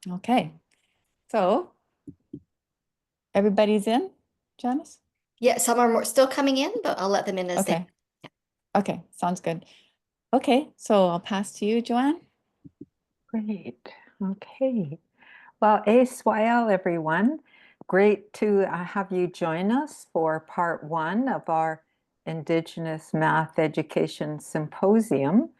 Okay, so everybody's in, Janice? Yeah, some are still coming in, but I'll let them in as they. Okay, okay, sounds good. Okay, so I'll pass to you, Joanne. Great. Okay. Well, Swile, everyone. Great to have you join us for part one of our Indigenous Math Education Symposium.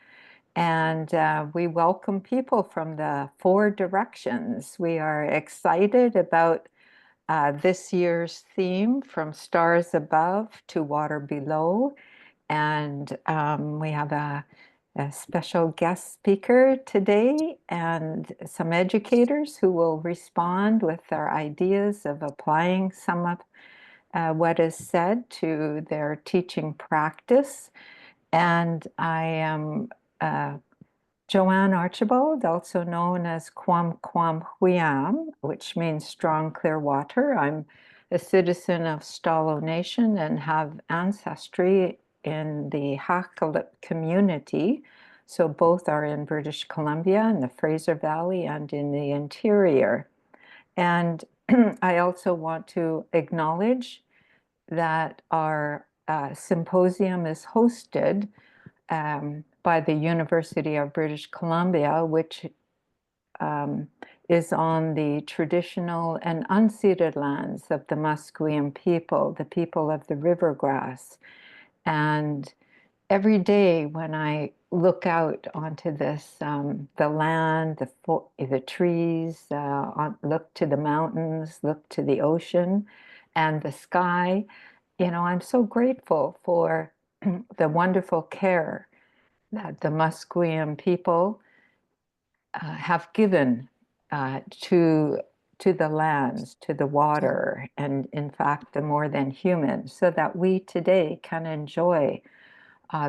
And we welcome people from the four directions. We are excited about this year's theme, From Stars Above to Water Below. And we have a special guest speaker today and some educators who will respond with their ideas of applying some of what is said to their teaching practice. And I am Joanne Archibald, also known as Kwam Kwam Hwiam, which means strong, clear water. I'm a citizen of Stalo Nation and have ancestry in the alqŭ community. So both are in British Columbia, in the Fraser Valley, and in the interior. And I also want to acknowledge that our symposium is hosted by the University of British Columbia, which is on the traditional and unceded lands of the Musqueam people, the people of the rivergrass. And every day when I look out onto this, the land, the trees, look to the mountains, look to the ocean and the sky, I'm so grateful for the wonderful care that the Musqueam people have given to the lands, to the water, and in fact, the more than human, so that we today can enjoy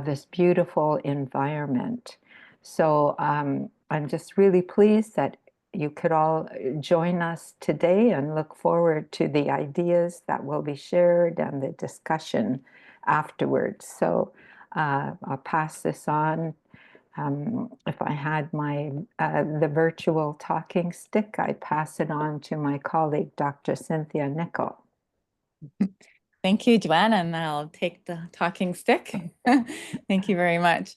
this beautiful environment. So I'm just really pleased that you could all join us today and look forward to the ideas that will be shared and the discussion afterwards. So I'll pass this on. If I had my the virtual talking stick, I'd pass it on to my colleague, Dr. Cynthia Nicol. Thank you, Joanne, and I'll take the talking stick. Thank you very much.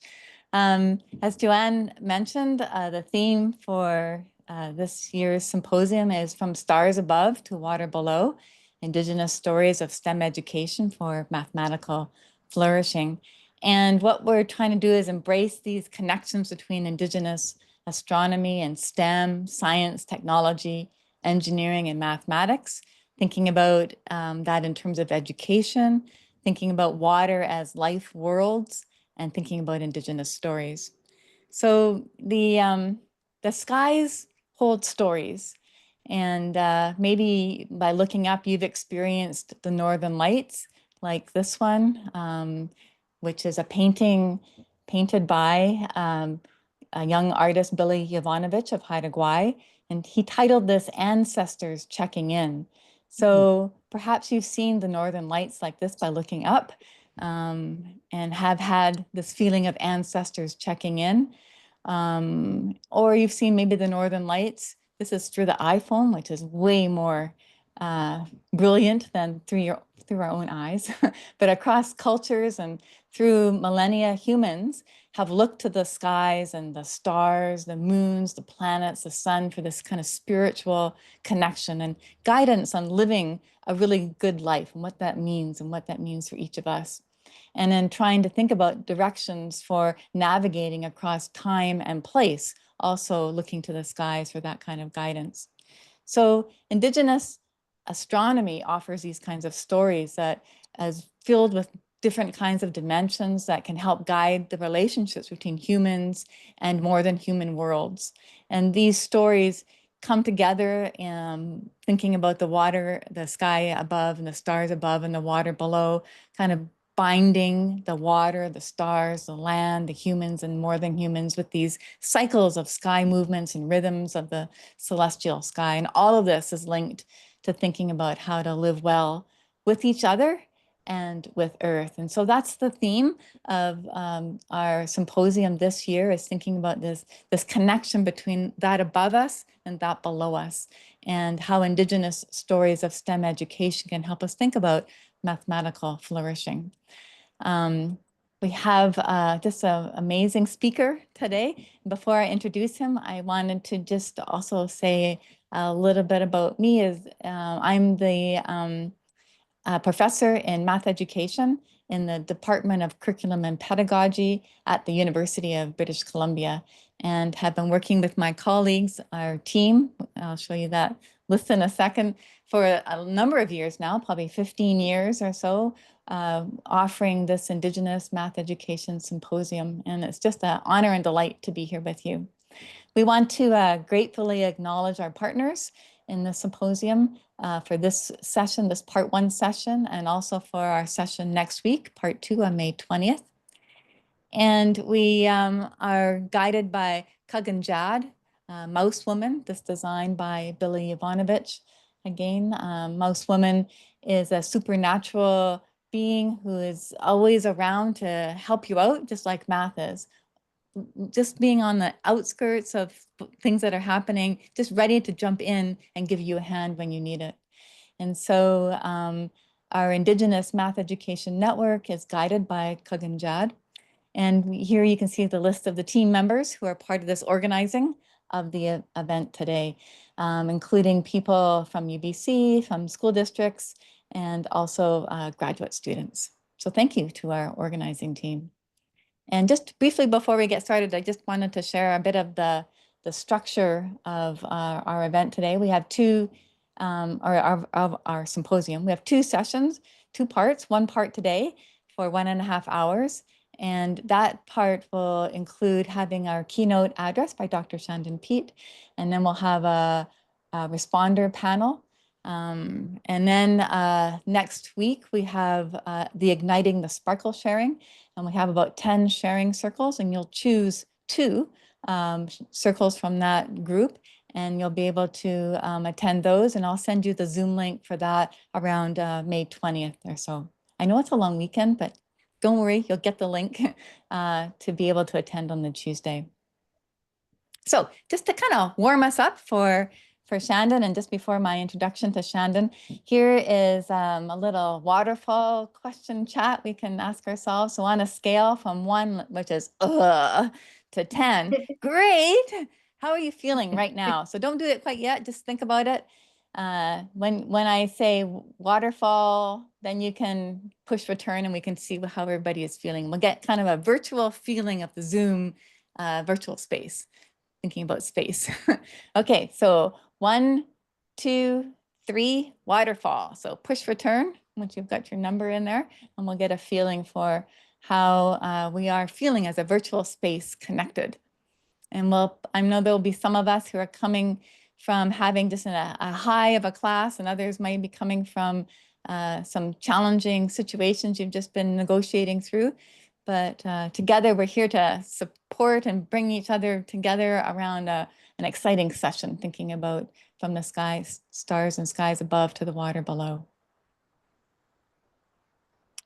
As Joanne mentioned, the theme for this year's symposium is From Stars Above to Water Below, Indigenous Stories of STEM Education for Mathematical Flourishing. And what we're trying to do is embrace these connections between Indigenous astronomy and STEM, science, technology, engineering, and mathematics, thinking about that in terms of education, thinking about water as life worlds, and thinking about Indigenous stories. So the skies hold stories. And maybe by looking up, you've experienced the Northern Lights, like this one, which is a painting painted by a young artist, Billy Jovanovic of hydro-geologist, and he titled this Ancestors Checking In. So perhaps you've seen the Northern Lights like this by looking up and have had this feeling of ancestors checking in. Or you've seen maybe the Northern Lights. This is through the iPhone, which is way more brilliant than through our own eyes. But across cultures and through millennia, humans have looked to the skies and the stars, the moons, the planets, the sun for this kind of spiritual connection and guidance on living a really good life and what that means for each of us. And then trying to think about directions for navigating across time and place, also looking to the skies for that kind of guidance. So Indigenous astronomy offers these kinds of stories that is filled with different kinds of dimensions that can help guide the relationships between humans and more than human worlds. And these stories come together thinking about the water, the sky above and the stars above and the water below, kind of binding the water, the stars, the land, the humans and more than humans with these cycles of sky movements and rhythms of the celestial sky. And all of this is linked to thinking about how to live well with each other and with Earth. And so that's the theme of our symposium this year, is thinking about this connection between that above us and that below us, and how Indigenous stories of STEM education can help us think about mathematical flourishing. We have just an amazing speaker today. Before I introduce him, I wanted to just also say a little bit about me. I'm the professor in math education in the Department of Curriculum and Pedagogy at the University of British Columbia, and have been working with my colleagues, our team, I'll show you that list in a second, for a number of years now, probably 15 years or so, offering this Indigenous Math Education Symposium. And it's just an honor and delight to be here with you. We want to gratefully acknowledge our partners in the symposium for this session, this part 1 session, and also for our session next week, part 2 on May 20th. And we are guided by Kuggan Mouse Woman, this designed by Billy Ivanovich. Again, Mouse Woman is a supernatural being who is always around to help you out, just like math is. Just being on the outskirts of things that are happening, just ready to jump in and give you a hand when you need it. And so our Indigenous Math Education Network is guided by Kuggan. And here you can see the list of the team members who are part of this organizing of the event today, including people from UBC, from school districts, and also graduate students. So thank you to our organizing team. And just briefly before we get started, I just wanted to share a bit of the structure of our event today. We have our symposium. We have 2 sessions, 2 parts, 1 part today for 1.5 hours. And that part will include having our keynote address by Dr. Shandin Pete. And then we'll have a responder panel. And then next week, we have the Igniting the Sparkle sharing. And we have about 10 sharing circles, and you'll choose 2 circles from that group, and you'll be able to attend those. And I'll send you the Zoom link for that around May 20th or so. I know it's a long weekend, but don't worry, you'll get the link to be able to attend on the Tuesday. So just to kind of warm us up for Shandin, and just before my introduction to Shandin, here is a little waterfall question chat we can ask ourselves. So on a scale from 1, which is to 10, great, how are you feeling right now? So don't do it quite yet, just think about it. When I say waterfall, then you can push return and we can see how everybody is feeling. We'll get kind of a virtual feeling of the Zoom virtual space, thinking about space. Okay, so 1, 2, 3, waterfall. So push return once you've got your number in there, and we'll get a feeling for how we are feeling as a virtual space connected. And I know there'll be some of us who are coming from having just a high of a class, and others might be coming from some challenging situations you've just been negotiating through. But together, we're here to support and bring each other together around an exciting session, thinking about from the skies, stars and skies above to the water below.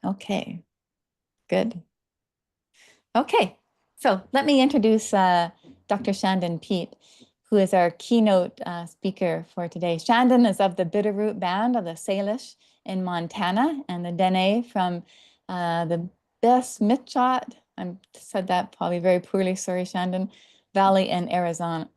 Okay, good. Okay, so let me introduce Dr. Shandin Pete, who is our keynote speaker for today. Shandin is of the Bitterroot Band of the Salish in Montana, and the Diné from the Beshbihtoh, I said that probably very poorly, sorry, Shandin, Valley in Arizona.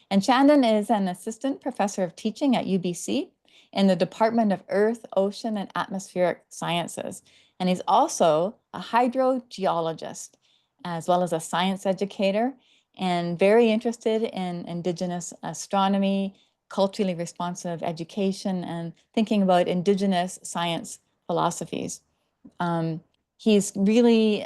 And Shandin is an assistant professor of teaching at UBC in the Department of Earth, Ocean, and Atmospheric Sciences. And he's also a hydro-geologist, as well as a science educator, and very interested in Indigenous astronomy, culturally responsive education, and thinking about Indigenous science philosophies. He's really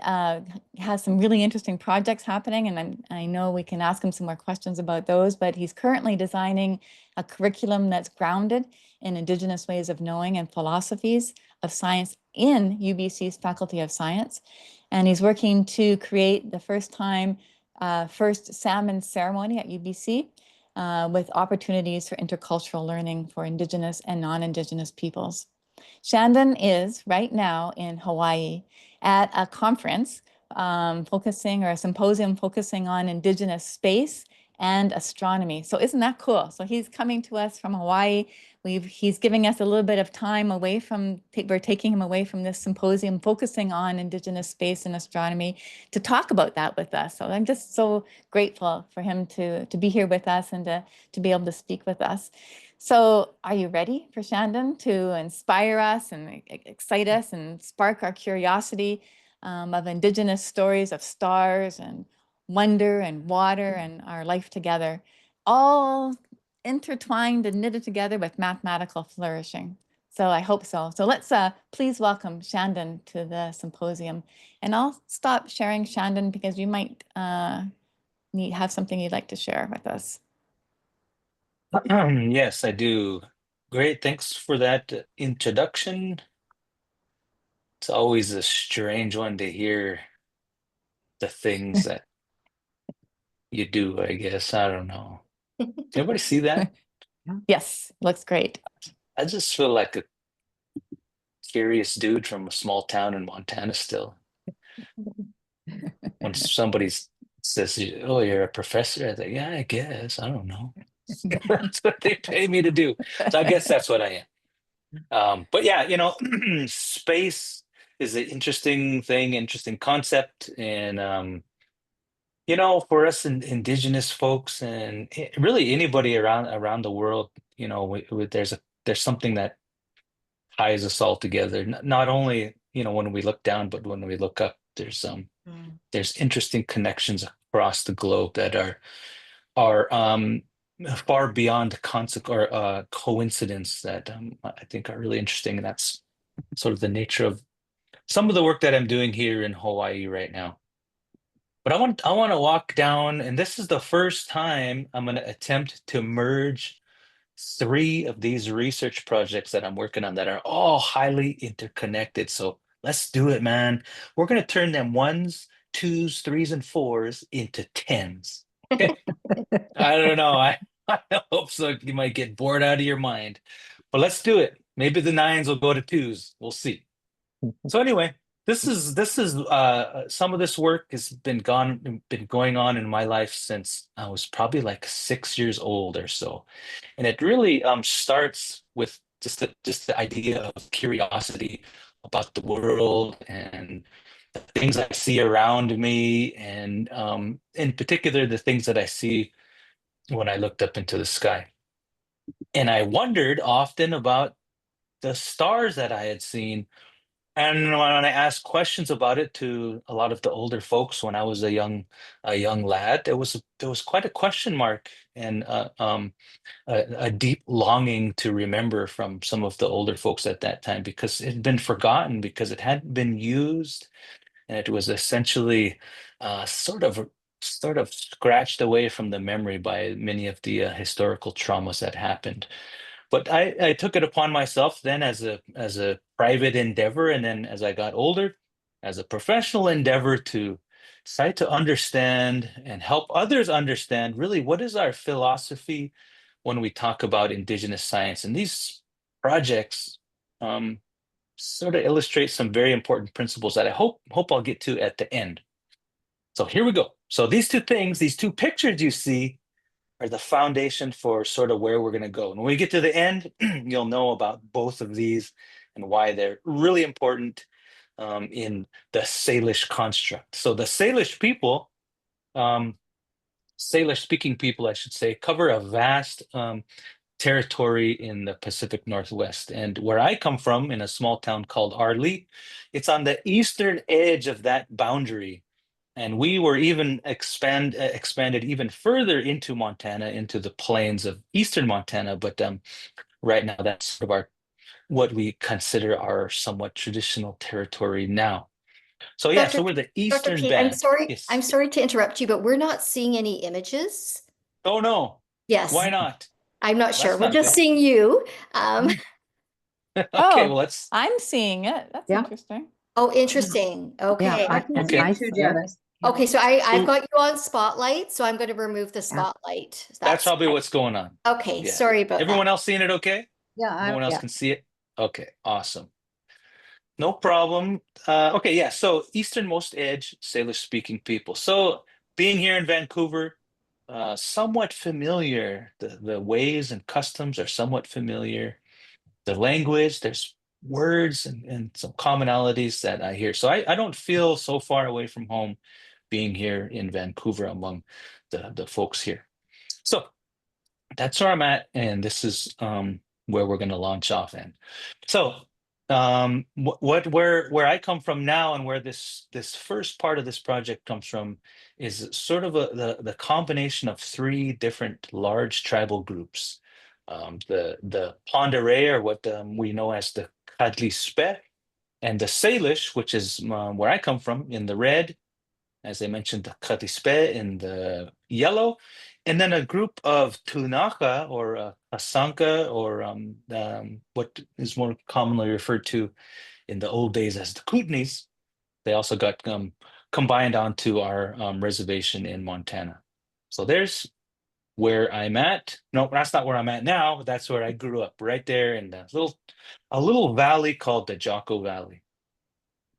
has some really interesting projects happening, and I know we can ask him some more questions about those, but he's currently designing a curriculum that's grounded in Indigenous ways of knowing and philosophies of science in UBC's Faculty of Science. And he's working to create the first salmon ceremony at UBC with opportunities for intercultural learning for Indigenous and non-Indigenous peoples. Shandin is right now in Hawaii at a conference focusing, or a symposium focusing on Indigenous space and astronomy. So isn't that cool? So he's coming to us from Hawaii. He's giving us a little bit of time away from, we're taking him away from this symposium focusing on Indigenous space and astronomy to talk about that with us. So I'm just so grateful for him to be here with us and to be able to speak with us. So are you ready for Shandin to inspire us and excite us and spark our curiosity of Indigenous stories of stars and wonder and water and our life together, all intertwined and knitted together with mathematical flourishing? So I hope so. So let's please welcome Shandin to the symposium. And I'll stop sharing Shandin because you might have something you'd like to share with us. Yes, I do. Great. Thanks for that introduction. It's always a strange one to hear the things that you do, I guess. I don't know. Does anybody see that? Yes, looks great. I just feel like a curious dude from a small town in Montana still. When somebody says, "Oh, you're a professor," I think, "Yeah, I guess. I don't know." That's what they pay me to do. So I guess that's what I am. But yeah, space is an interesting thing, interesting concept. And for us indigenous folks and really anybody around the world, there's something that ties us all together. Not only, when we look down, but when we look up, there's interesting connections across the globe that are far beyond coincidence that I think are really interesting. And that's sort of the nature of some of the work that I'm doing here in Hawaii right now. But I want to walk down, and this is the first time I'm going to attempt to merge three of these research projects that I'm working on that are all highly interconnected. So let's do it, man. We're going to turn them ones, twos, threes, and fours into tens. Okay. I don't know. I hope so. You might get bored out of your mind, but let's do it. Maybe the nines will go to twos. We'll see. So anyway, this is some of this work has been going on in my life since I was probably like 6 years old or so, and it really starts with just the idea of curiosity about the world and the things I see around me, and in particular the things that I see when I looked up into the sky. And I wondered often about the stars that I had seen. And when I asked questions about it to a lot of the older folks when I was a young lad, there was quite a question mark and a deep longing to remember from some of the older folks at that time, because it had been forgotten, because it hadn't been used, and it was essentially sort of scratched away from the memory by many of the historical traumas that happened. But I took it upon myself then as a private endeavor, and then as I got older, as a professional endeavor, to try to understand and help others understand really what is our philosophy when we talk about Indigenous science. And these projects sort of illustrate some very important principles that I hope I'll get to at the end. So here we go. So these two pictures you see are the foundation for sort of where we're going to go. And when we get to the end, you'll know about both of these and why they're really important in the Salish construct. So the Salish people, Salish-speaking people, I should say, cover a vast territory in the Pacific Northwest. And where I come from, in a small town called Arlee, it's on the eastern edge of that boundary. And we were even expanded even further into Montana, into the plains of eastern Montana. But right now, that's sort of what we consider our somewhat traditional territory now. So yeah, so we're the Dr. eastern Pete, band. Yes. I'm sorry to interrupt you, but we're not seeing any images. Oh no. Yes. Why not? I'm not sure. That's We're not just good. seeing you. Okay, well let's. I'm seeing it. That's interesting. Oh, interesting. Okay. Yeah, I can Okay. see too, Janice. Okay, so I've got you on spotlight, so I'm going to remove the spotlight. That's probably what's going on. okay. Yeah. Sorry about Everyone that. else seeing it okay? Yeah, Everyone else can see it? Okay, awesome. No problem. Okay, yeah. So easternmost edge, Salish-speaking people. So being here in Vancouver, somewhat familiar. The ways and customs are somewhat familiar. The language, there's words and some commonalities that I hear. So I don't feel so far away from home being here in Vancouver among the folks here. So that's where I'm at, and this is where we're going to launch off in. So where I come from now and where this first part of this project comes from is sort of the combination of three different large tribal groups. The Pend Oreille, or what we know as the Cadlispe, and the Salish, which is where I come from, in the red, as I mentioned, the Cadlispe in the yellow, and then a group of Tunaka or Asanka, or what is more commonly referred to in the old days as the Kootenays. They also got combined onto our reservation in Montana. So there's where I'm at. No, that's not where I'm at now. That's where I grew up, right there in a little valley called the Jocko Valley.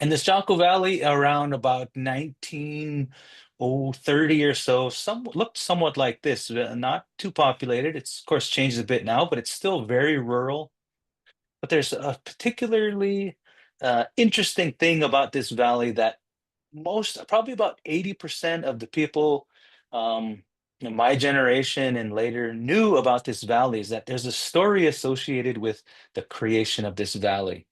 And this Jocko Valley, around about 1930 or so, looked somewhat like this. Not too populated. It's of course changed a bit now, but it's still very rural. But there's a particularly interesting thing about this valley that probably about 80% of the people in my generation and later knew about this valley, is that there's a story associated with the creation of this valley.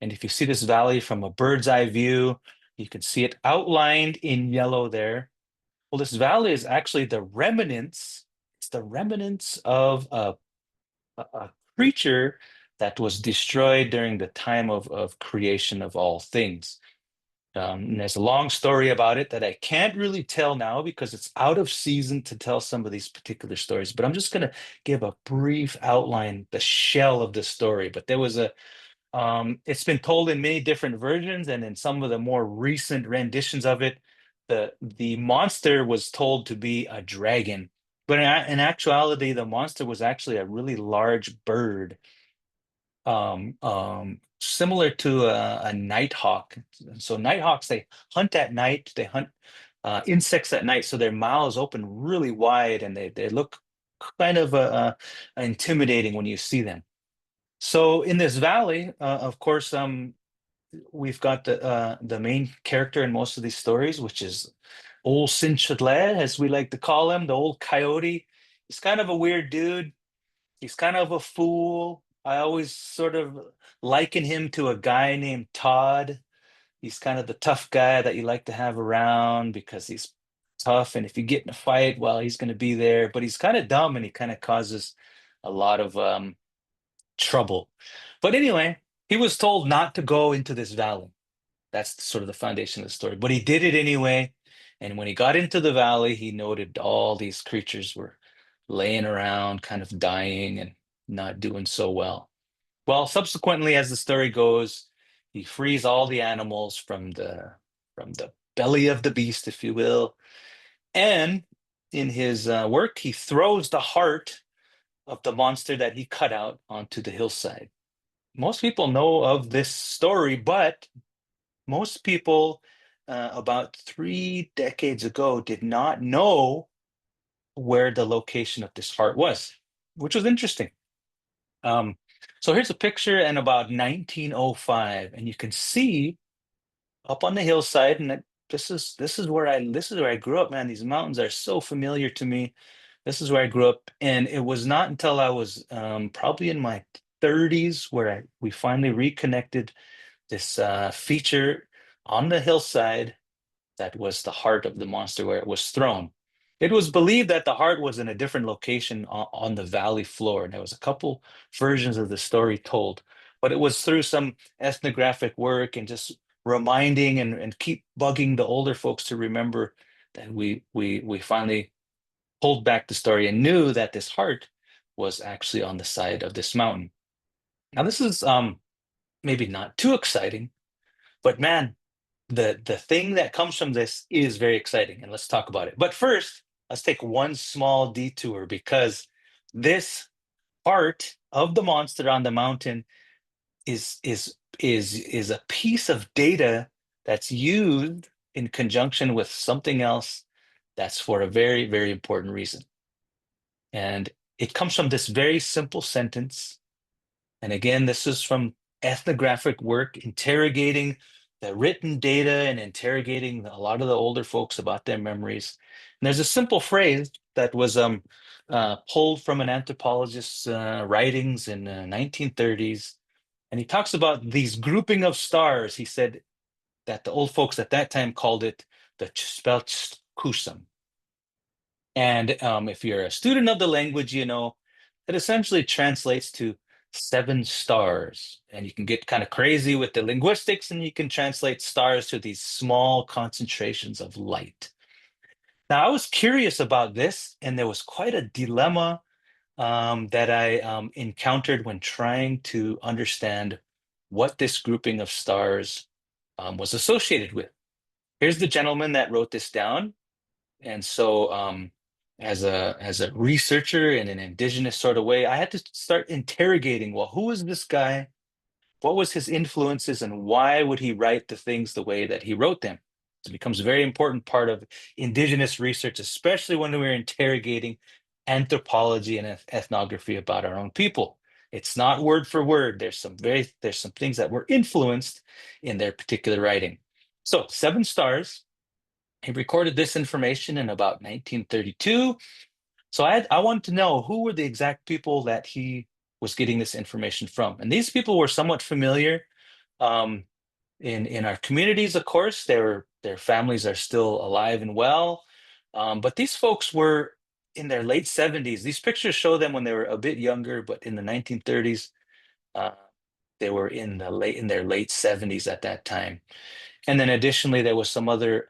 And if you see this valley from a bird's eye view, you can see it outlined in yellow there. Well, this valley is actually the remnants. It's the remnants of a creature that was destroyed during the time of creation of all things. And there's a long story about it that I can't really tell now because it's out of season to tell some of these particular stories. But I'm just going to give a brief outline, the shell of the story. But there was it's been told in many different versions, and in some of the more recent renditions of it, the monster was told to be a dragon. But in actuality, the monster was actually a really large bird, similar to a nighthawk. So nighthawks, they hunt at night. They hunt insects at night, so their mouths open really wide, and they look kind of intimidating when you see them. So in this valley, of course, we've got the main character in most of these stories, which is old Sinchadle, as we like to call him, the old coyote. He's kind of a weird dude. He's kind of a fool. I always sort of liken him to a guy named Todd. He's kind of the tough guy that you like to have around because he's tough, and if you get in a fight, well, he's going to be there. But he's kind of dumb, and he kind of causes a lot of trouble. But anyway, he was told not to go into this valley. That's sort of the foundation of the story. But he did it anyway. And when he got into the valley, he noted all these creatures were laying around, kind of dying and not doing so well. Well, subsequently, as the story goes, he frees all the animals from the belly of the beast, if you will. And in his work, he throws the heart of the monster that he cut out onto the hillside. Most people know of this story, but most people about 3 decades ago did not know where the location of this heart was, which was interesting. So here's a picture in about 1905, and you can see up on the hillside, and this is where I grew up, man. These mountains are so familiar to me. This is where I grew up, and it was not until I was probably in my 30s where we finally reconnected this feature on the hillside that was the heart of the monster where it was thrown. It was believed that the heart was in a different location on the valley floor, and there was a couple versions of the story told, but it was through some ethnographic work and just reminding and keep bugging the older folks to remember that we finally pulled back the story and knew that this heart was actually on the side of this mountain. Now, this is maybe not too exciting, but man, the thing that comes from this is very exciting, and let's talk about it. But first, let's take one small detour, because this heart of the monster on the mountain is a piece of data that's used in conjunction with something else that's for a very, very important reason. And it comes from this very simple sentence. And again, this is from ethnographic work, interrogating the written data and interrogating a lot of the older folks about their memories. And there's a simple phrase that was pulled from an anthropologist's writings in 1930s. And he talks about these grouping of stars. He said that the old folks at that time called it the Kusam. And if you're a student of the language, you know, it essentially translates to 7 stars. And you can get kind of crazy with the linguistics, and you can translate stars to these small concentrations of light. Now, I was curious about this, and there was quite a dilemma that I encountered when trying to understand what this grouping of stars was associated with. Here's the gentleman that wrote this down. And so as a researcher in an indigenous sort of way, I had to start interrogating, well, who is this guy? What was his influences, and why would he write the things the way that he wrote them? It becomes a very important part of indigenous research, especially when we're interrogating anthropology and ethnography about our own people. It's not word for word. There's some things that were influenced in their particular writing. So 7 stars. He recorded this information in about 1932. So I wanted to know who were the exact people that he was getting this information from. And these people were somewhat familiar in our communities, of course. Their families are still alive and well. But these folks were in their late 70s. These pictures show them when they were a bit younger, but in the 1930s, they were in their late 70s at that time. And then additionally, there was some other,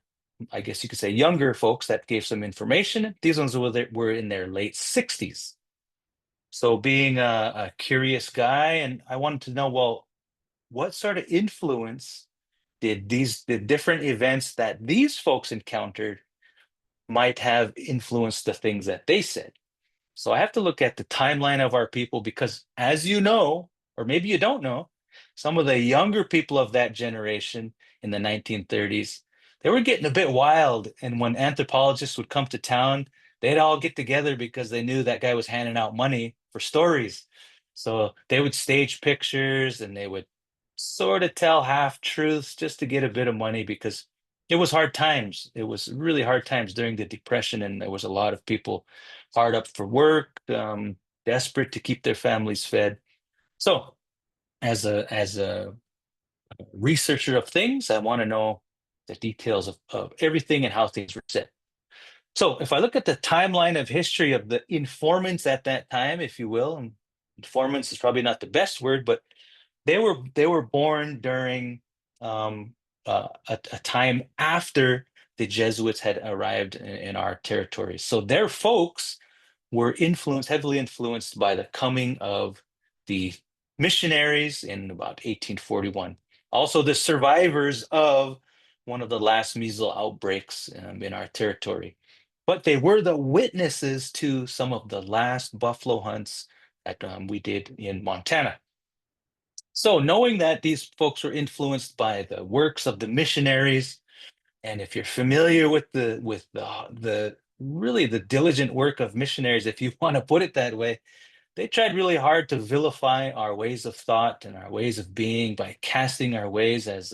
I guess you could say, younger folks that gave some information. These ones were in their late 60s. So being a curious guy, and I wanted to know, well, what sort of influence did the different events that these folks encountered might have influenced the things that they said? So I have to look at the timeline of our people, because as you know, or maybe you don't know, some of the younger people of that generation in the 1930s, they were getting a bit wild. And when anthropologists would come to town, they'd all get together because they knew that guy was handing out money for stories. So they would stage pictures, and they would sort of tell half truths just to get a bit of money, because it was hard times. It was really hard times during the Depression, and there was a lot of people hard up for work, desperate to keep their families fed. So, as a researcher of things, I want to know the details of everything and how things were said. So, if I look at the timeline of history of the informants at that time, if you will, and informants is probably not the best word, but they were born during a time after the Jesuits had arrived in our territory. So their folks were heavily influenced by the coming of the missionaries in about 1841. Also, the survivors of one of the last measles outbreaks in our territory. But they were the witnesses to some of the last buffalo hunts that we did in Montana. So knowing that these folks were influenced by the works of the missionaries, and if you're familiar with the really the diligent work of missionaries, if you want to put it that way, they tried really hard to vilify our ways of thought and our ways of being by casting our ways as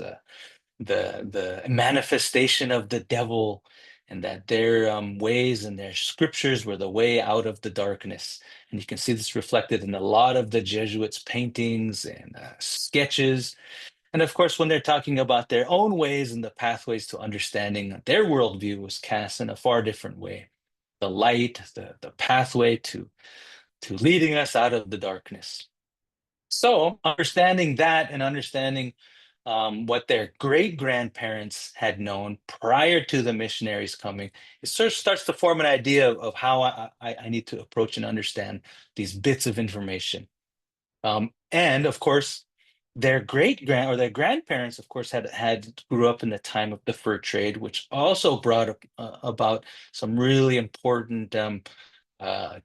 the manifestation of the devil, and that their ways and their scriptures were the way out of the darkness. And you can see this reflected in a lot of the Jesuits' paintings and sketches. And of course, when they're talking about their own ways and the pathways to understanding, their worldview was cast in a far different way. The light, the pathway to leading us out of the darkness. So understanding that, and understanding what their great-grandparents had known prior to the missionaries coming, it sort of starts to form an idea of how I need to approach and understand these bits of information. And of course, their their grandparents, of course, had grew up in the time of the fur trade, which also brought about some really important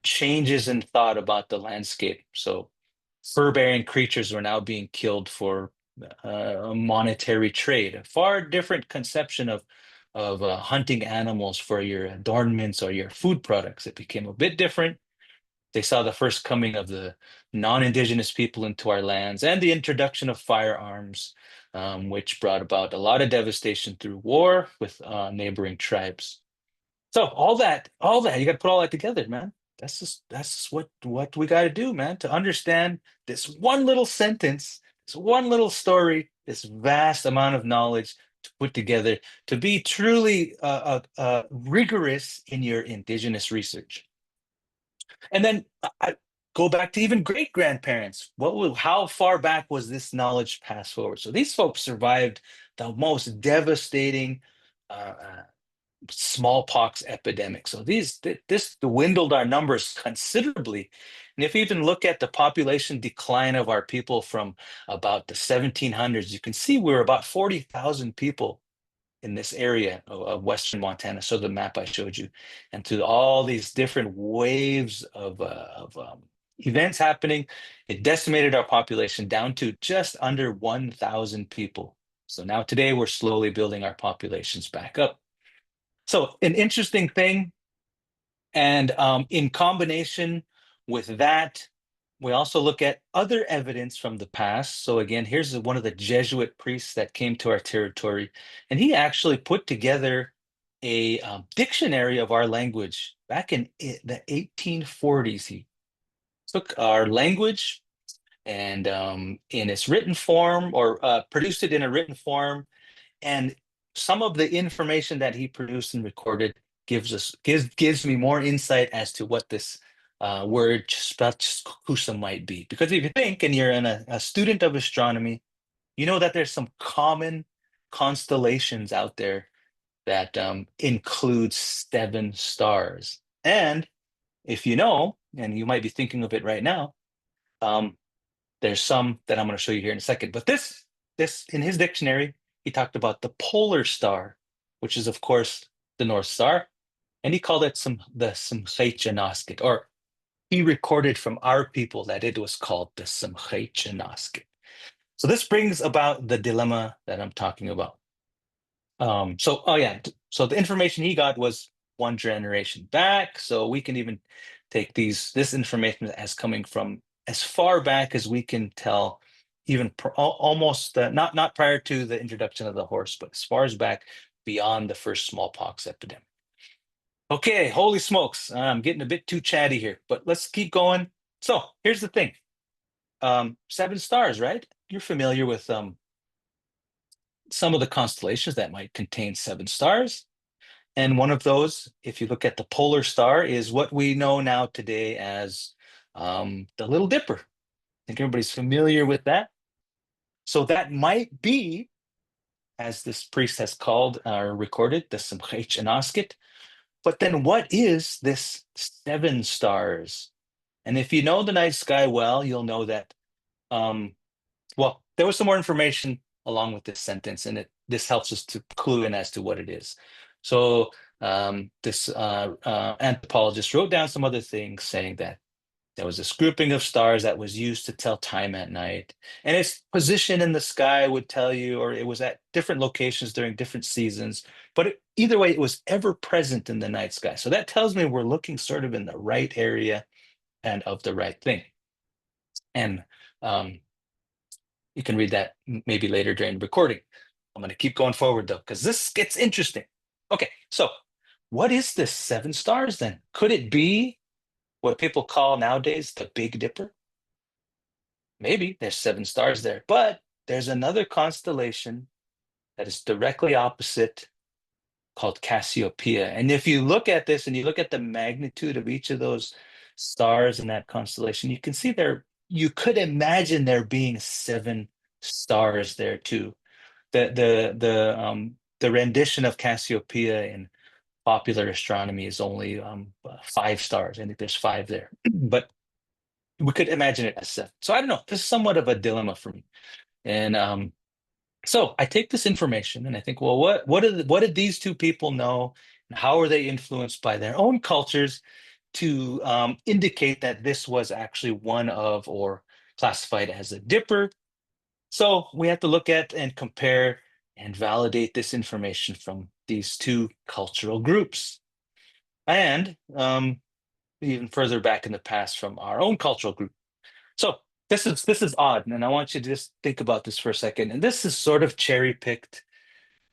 changes in thought about the landscape. So fur-bearing creatures were now being killed for a monetary trade. A far different conception of hunting animals for your adornments or your food products. It became a bit different. They saw the first coming of the non-Indigenous people into our lands and the introduction of firearms, which brought about a lot of devastation through war with neighboring tribes. So all that, you got to put all that together, man. That's just what we got to do, man, to understand this one little sentence, this one little story, this vast amount of knowledge to put together to be truly rigorous in your Indigenous research. And then I go back to even great grandparents. How far back was this knowledge passed forward? So these folks survived the most devastating smallpox epidemic. So this dwindled our numbers considerably. And if you even look at the population decline of our people from about the 1700s, you can see we're about 40,000 people in this area of Western Montana. So the map I showed you, and through all these different waves of events happening, it decimated our population down to just under 1,000 people. So now today we're slowly building our populations back up. So an interesting thing, and in combination with that, we also look at other evidence from the past. So again, here's one of the Jesuit priests that came to our territory, and he actually put together a dictionary of our language back in the 1840s. He took our language and in its written form, or produced it in a written form, and some of the information that he produced and recorded gives me more insight as to what this word Spelskusa might be. Because if you think, and you're a student of astronomy, you know that there's some common constellations out there that include 7 stars. And if you know, and you might be thinking of it right now, there's some that I'm going to show you here in a second. But this in his dictionary, he talked about the polar star, which is of course the North Star, and he called it the Symposium, or he recorded from our people that it was called the Symposium. So this brings about the dilemma that I'm talking about. So the information he got was 1 generation back. So we can even take this information as coming from as far back as we can tell, even almost not prior to the introduction of the horse, but as far as back beyond the first smallpox epidemic. Okay, holy smokes, I'm getting a bit too chatty here, but let's keep going. So here's the thing. 7 stars, right? You're familiar with some of the constellations that might contain 7 stars. And one of those, if you look at the polar star, is what we know now today as the Little Dipper. I think everybody's familiar with that. So that might be, as this priest has called or recorded, the Symposium. But then what is this 7 stars? And if you know the night sky well, you'll know that, there was some more information along with this sentence, and this helps us to clue in as to what it is. So this anthropologist wrote down some other things, saying that there was this grouping of stars that was used to tell time at night, and its position in the sky would tell you, or it was at different locations during different seasons. But either way, it was ever present in the night sky. So that tells me we're looking sort of in the right area and of the right thing. And you can read that maybe later during the recording. I'm going to keep going forward though, because this gets interesting. Okay, so what is this 7 stars then? Could it be what people call nowadays the Big Dipper? Maybe there's 7 stars there, but there's another constellation that is directly opposite called Cassiopeia. And if you look at this and you look at the magnitude of each of those stars in that constellation, you can see you could imagine there being 7 stars there too. The rendition of Cassiopeia in popular astronomy is only 5 stars. I think there's 5 there, but we could imagine it as 7. So I don't know. This is somewhat of a dilemma for me. And so I take this information and I think, well, what did these 2 people know, and how are they influenced by their own cultures to indicate that this was actually one of, or classified as a dipper. So we have to look at and compare and validate this information from these two cultural groups. And even further back in the past from our own cultural group. So this is odd, and I want you to just think about this for a second. And this is sort of cherry-picked,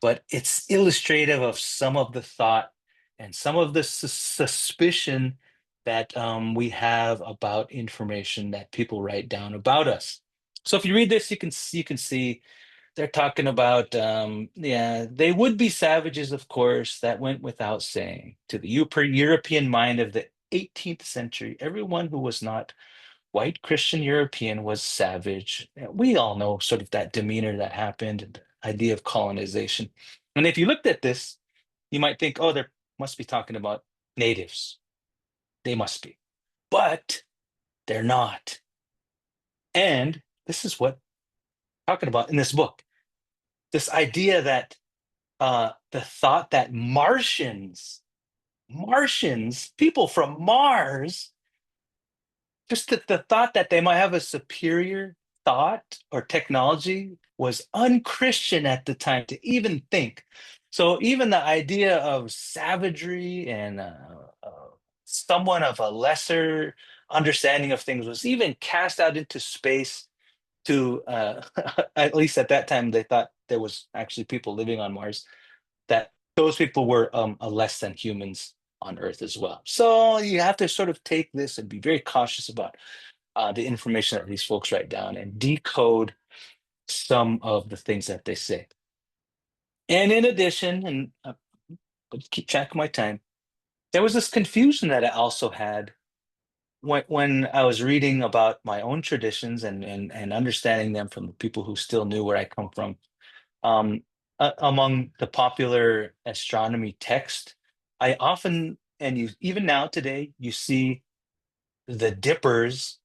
but it's illustrative of some of the thought and some of the suspicion that we have about information that people write down about us. So if you read this, you can see they're talking about they would be savages, of course, that went without saying. To the European mind of the 18th century, everyone who was not white Christian European was savage. We all know sort of that demeanor that happened, the idea of colonization. And if you looked at this, you might think, oh, they must be talking about natives. They must be. But they're not. And this is what I'm talking about in this book. This idea that the thought that Martians, people from Mars, just the thought that they might have a superior thought or technology was unchristian at the time to even think. So even the idea of savagery and someone of a lesser understanding of things was even cast out into space to, at least at that time, they thought there was actually people living on Mars, that those people were less than humans on Earth as well. So you have to sort of take this and be very cautious about the information that these folks write down and decode some of the things that they say. And in addition, and I'll keep track of my time, there was this confusion that I also had when I was reading about my own traditions and understanding them from the people who still knew where I come from. Among the popular astronomy text, I often, and you even now today, you see the dippers,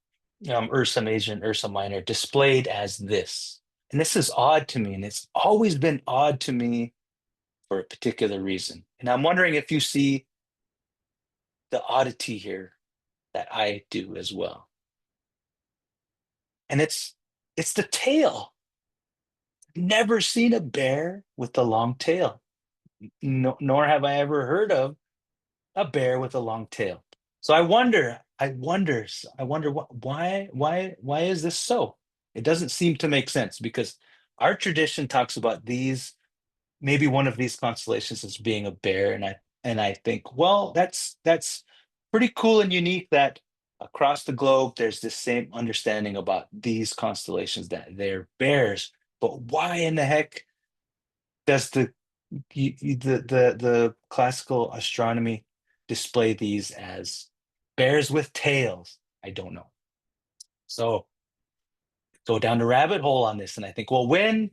Ursa Major and Ursa Minor, displayed as this. And this is odd to me, and it's always been odd to me for a particular reason. And I'm wondering if you see the oddity here that I do as well. And it's the tail. Never seen a bear with a long tail. No, nor have I ever heard of a bear with a long tail. So I wonder why is this so? It doesn't seem to make sense because our tradition talks about these, maybe one of these constellations as being a bear, and I think, well, that's pretty cool and unique that across the globe there's this same understanding about these constellations that they're bears. But why in the heck does the classical astronomy display these as bears with tails? I don't know. So go down the rabbit hole on this, and I think, well, when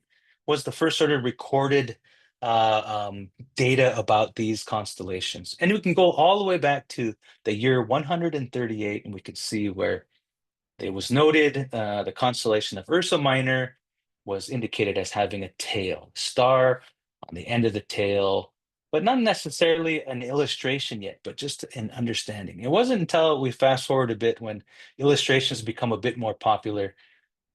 was the first sort of recorded data about these constellations? And we can go all the way back to the year 138, and we could see where it was noted the constellation of Ursa Minor was indicated as having a tail, star on the end of the tail, but not necessarily an illustration yet, but just an understanding. It wasn't until we fast forward a bit when illustrations become a bit more popular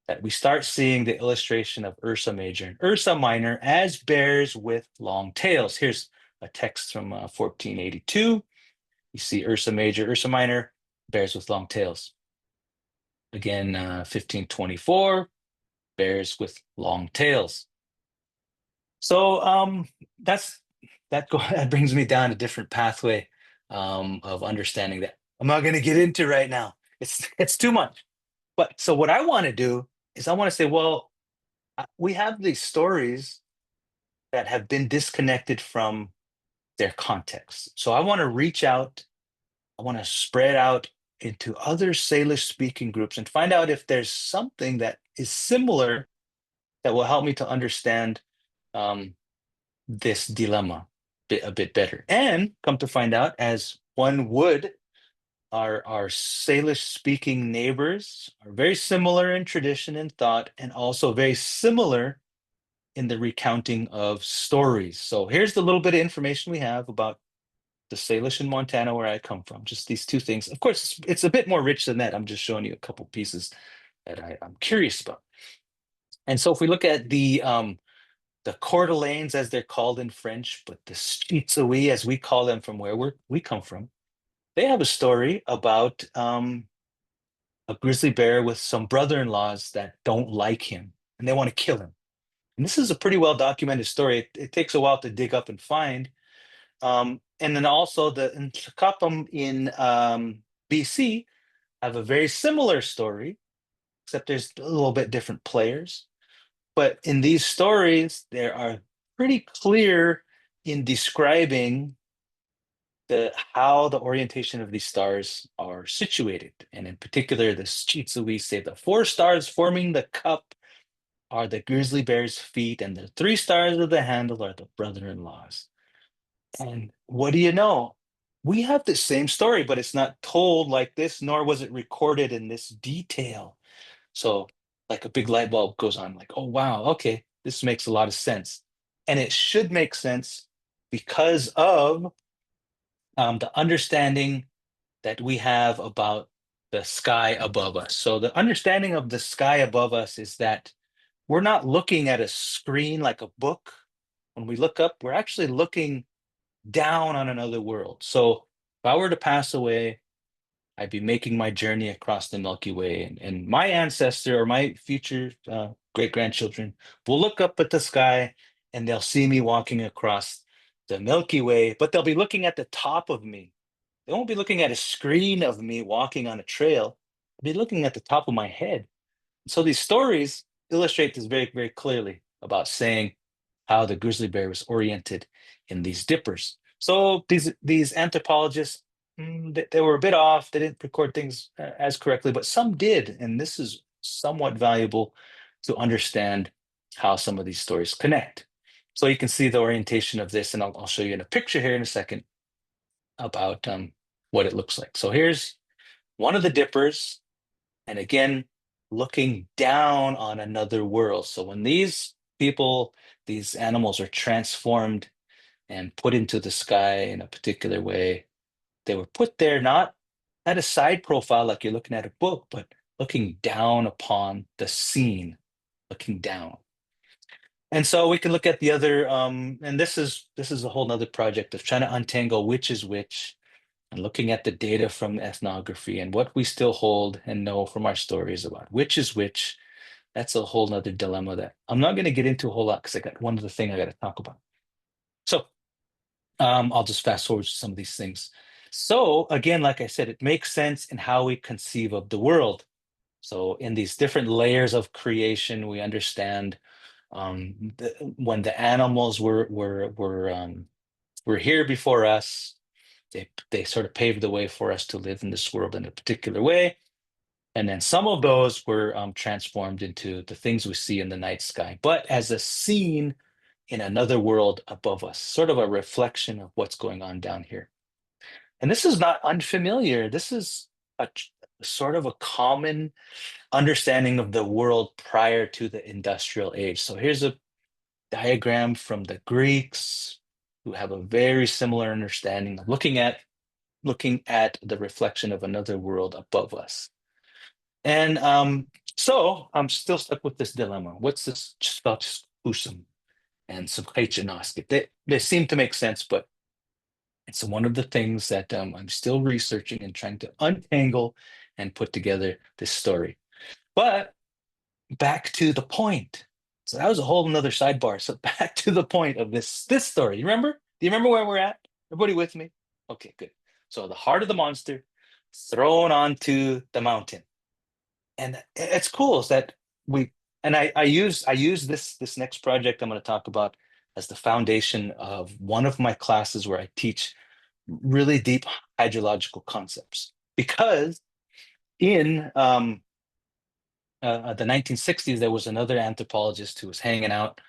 that we start seeing the illustration of Ursa Major and Ursa Minor as bears with long tails. Here's a text from 1482. You see Ursa Major, Ursa Minor, bears with long tails. Again, 1524, bears with long tails. So that brings me down a different pathway of understanding that I'm not going to get into right now. It's too much. But so what I want to do is I want to say, well, we have these stories that have been disconnected from their context. So I want to reach out. I want to spread out into other Salish speaking groups and find out if there's something that is similar that will help me to understand this dilemma a bit better. And come to find out, as one would, our Salish speaking neighbors are very similar in tradition and thought, and also very similar in the recounting of stories. So here's the little bit of information we have about the Salish in Montana, where I come from. Just these two things. Of course, it's a bit more rich than that. I'm just showing you a couple pieces. that I'm curious about. And so if we look at the Coeur d'Alenes, as they're called in French, but the Shitsui, as we call them from where we come from, they have a story about a grizzly bear with some brother-in-laws that don't like him, and they want to kill him. And this is a pretty well documented story. It takes a while to dig up and find. And then also the Ntlakapam in BC have a very similar story, except there's a little bit different players. But in these stories, they are pretty clear in describing how the orientation of these stars are situated. And in particular, the Shitsui say the 4 stars forming the cup are the grizzly bear's feet, and the 3 stars of the handle are the brother-in-laws. And what do you know? We have the same story, but it's not told like this, nor was it recorded in this detail. So like a big light bulb goes on, like, oh, wow, okay, this makes a lot of sense. And it should make sense because of the understanding that we have about the sky above us. So the understanding of the sky above us is that we're not looking at a screen like a book. When we look up, we're actually looking down on another world. So if I were to pass away, I'd be making my journey across the Milky Way, and my ancestor or my future great-grandchildren will look up at the sky and they'll see me walking across the Milky Way, but they'll be looking at the top of me. They won't be looking at a screen of me walking on a trail. They'll be looking at the top of my head. So these stories illustrate this very, very clearly about saying how the grizzly bear was oriented in these dippers. So these anthropologists, they were a bit off. They didn't record things as correctly, but some did. And this is somewhat valuable to understand how some of these stories connect. So you can see the orientation of this, and I'll show you in a picture here in a second about what it looks like. So here's one of the dippers, and again, looking down on another world. So when these people, these animals are transformed and put into the sky in a particular way, they were put there not at a side profile like you're looking at a book, but looking down upon the scene, looking down. And so we can look at the other, and this is a whole nother project of trying to untangle which is which, and looking at the data from ethnography and what we still hold and know from our stories about which is which. That's a whole nother dilemma that I'm not going to get into a whole lot because I got one other thing I got to talk about. So I'll just fast forward to some of these things. So again, like I said, it makes sense in how we conceive of the world. So in these different layers of creation, we understand when the animals were here before us, they sort of paved the way for us to live in this world in a particular way. And then some of those were transformed into the things we see in the night sky, but as a scene in another world above us, sort of a reflection of what's going on down here. And this is not unfamiliar. This is a sort of a common understanding of the world prior to the industrial age. So here's a diagram from the Greeks, who have a very similar understanding of looking at the reflection of another world above us. And so I'm still stuck with this dilemma. What's this Usum and Subhaichanoskit? They seem to make sense, but it's one of the things that I'm still researching and trying to untangle and put together this story. But back to the point. So that was a whole nother sidebar. So back to the point of this story. You remember? Do you remember where we're at? Everybody with me? Okay, good. So the heart of the monster thrown onto the mountain. And it's cool is that I use this next project I'm going to talk about as the foundation of one of my classes where I teach really deep hydrological concepts, because in the 1960s there was another anthropologist who was hanging out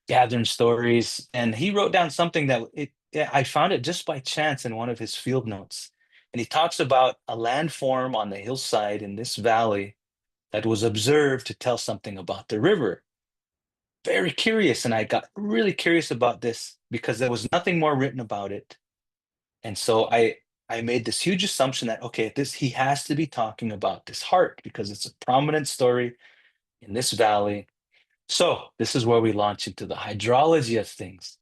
gathering stories, and he wrote down something that I found it just by chance in one of his field notes, and he talks about a landform on the hillside in this valley that was observed to tell something about the river. Very curious, and I got really curious about this because there was nothing more written about it. And so I I made this huge assumption that, okay, he has to be talking about this heart because it's a prominent story in this valley. So this is where we launch into the hydrology of things.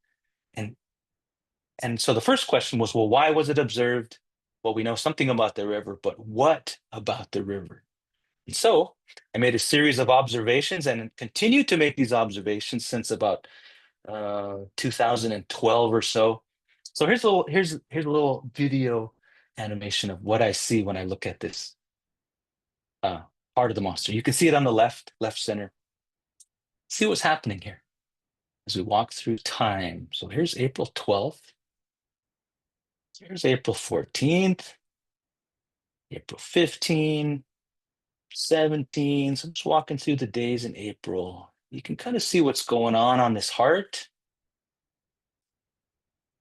And so the first question was, well, why was it observed? Well, we know something about the river, but what about the river? And so I made a series of observations and continue to make these observations since about 2012 or so. So here's a little video animation of what I see when I look at this part of the monster. You can see it on the left center. See what's happening here as we walk through time. So here's April 12th. Here's April 14th, April 15th, 17th. So I'm just walking through the days in April. You can kind of see what's going on this heart.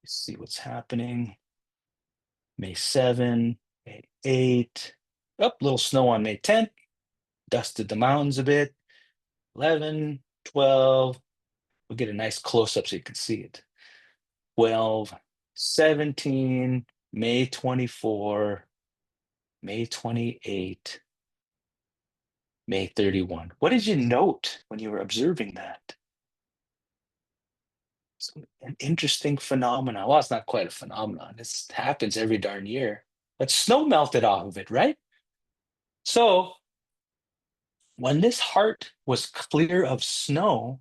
See what's happening. May 7, May 8. Up, little snow on May 10th. Dusted the mountains a bit. 11, 12. We'll get a nice close-up so you can see it. 12, 17, May 24, May 28, May 31. What did you note when you were observing that? It's an interesting phenomenon. Well, it's not quite a phenomenon. This happens every darn year. But snow melted off of it, right? So when this heart was clear of snow,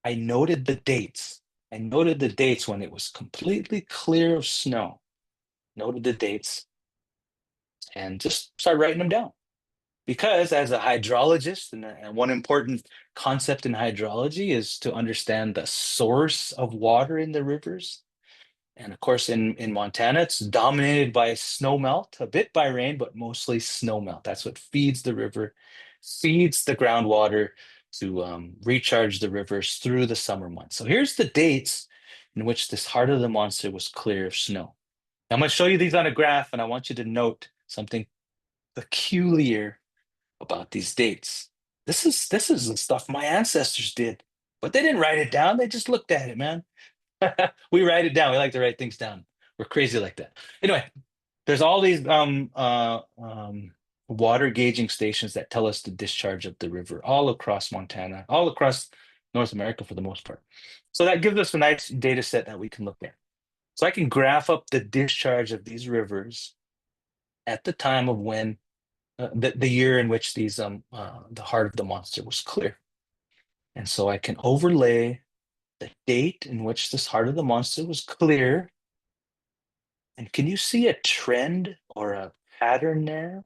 I noted the dates. I noted the dates when it was completely clear of snow. Noted the dates and just started writing them down. Because as a hydrologist, and one important concept in hydrology is to understand the source of water in the rivers. And of course, in Montana, it's dominated by snowmelt, a bit by rain, but mostly snowmelt. That's what feeds the river, feeds the groundwater to recharge the rivers through the summer months. So here's the dates in which this heart of the monster was clear of snow. I'm going to show you these on a graph, and I want you to note something peculiar about these dates. This is the stuff my ancestors did, but they didn't write it down. They just looked at it, man. We write it down. We like to write things down. We're crazy like that. Anyway, there's all these water gauging stations that tell us the discharge of the river all across Montana, all across North America for the most part. So that gives us a nice data set that we can look at. So I can graph up the discharge of these rivers at the time of when the year in which these the heart of the monster was clear. And so I can overlay the date in which this heart of the monster was clear. And can you see a trend or a pattern there?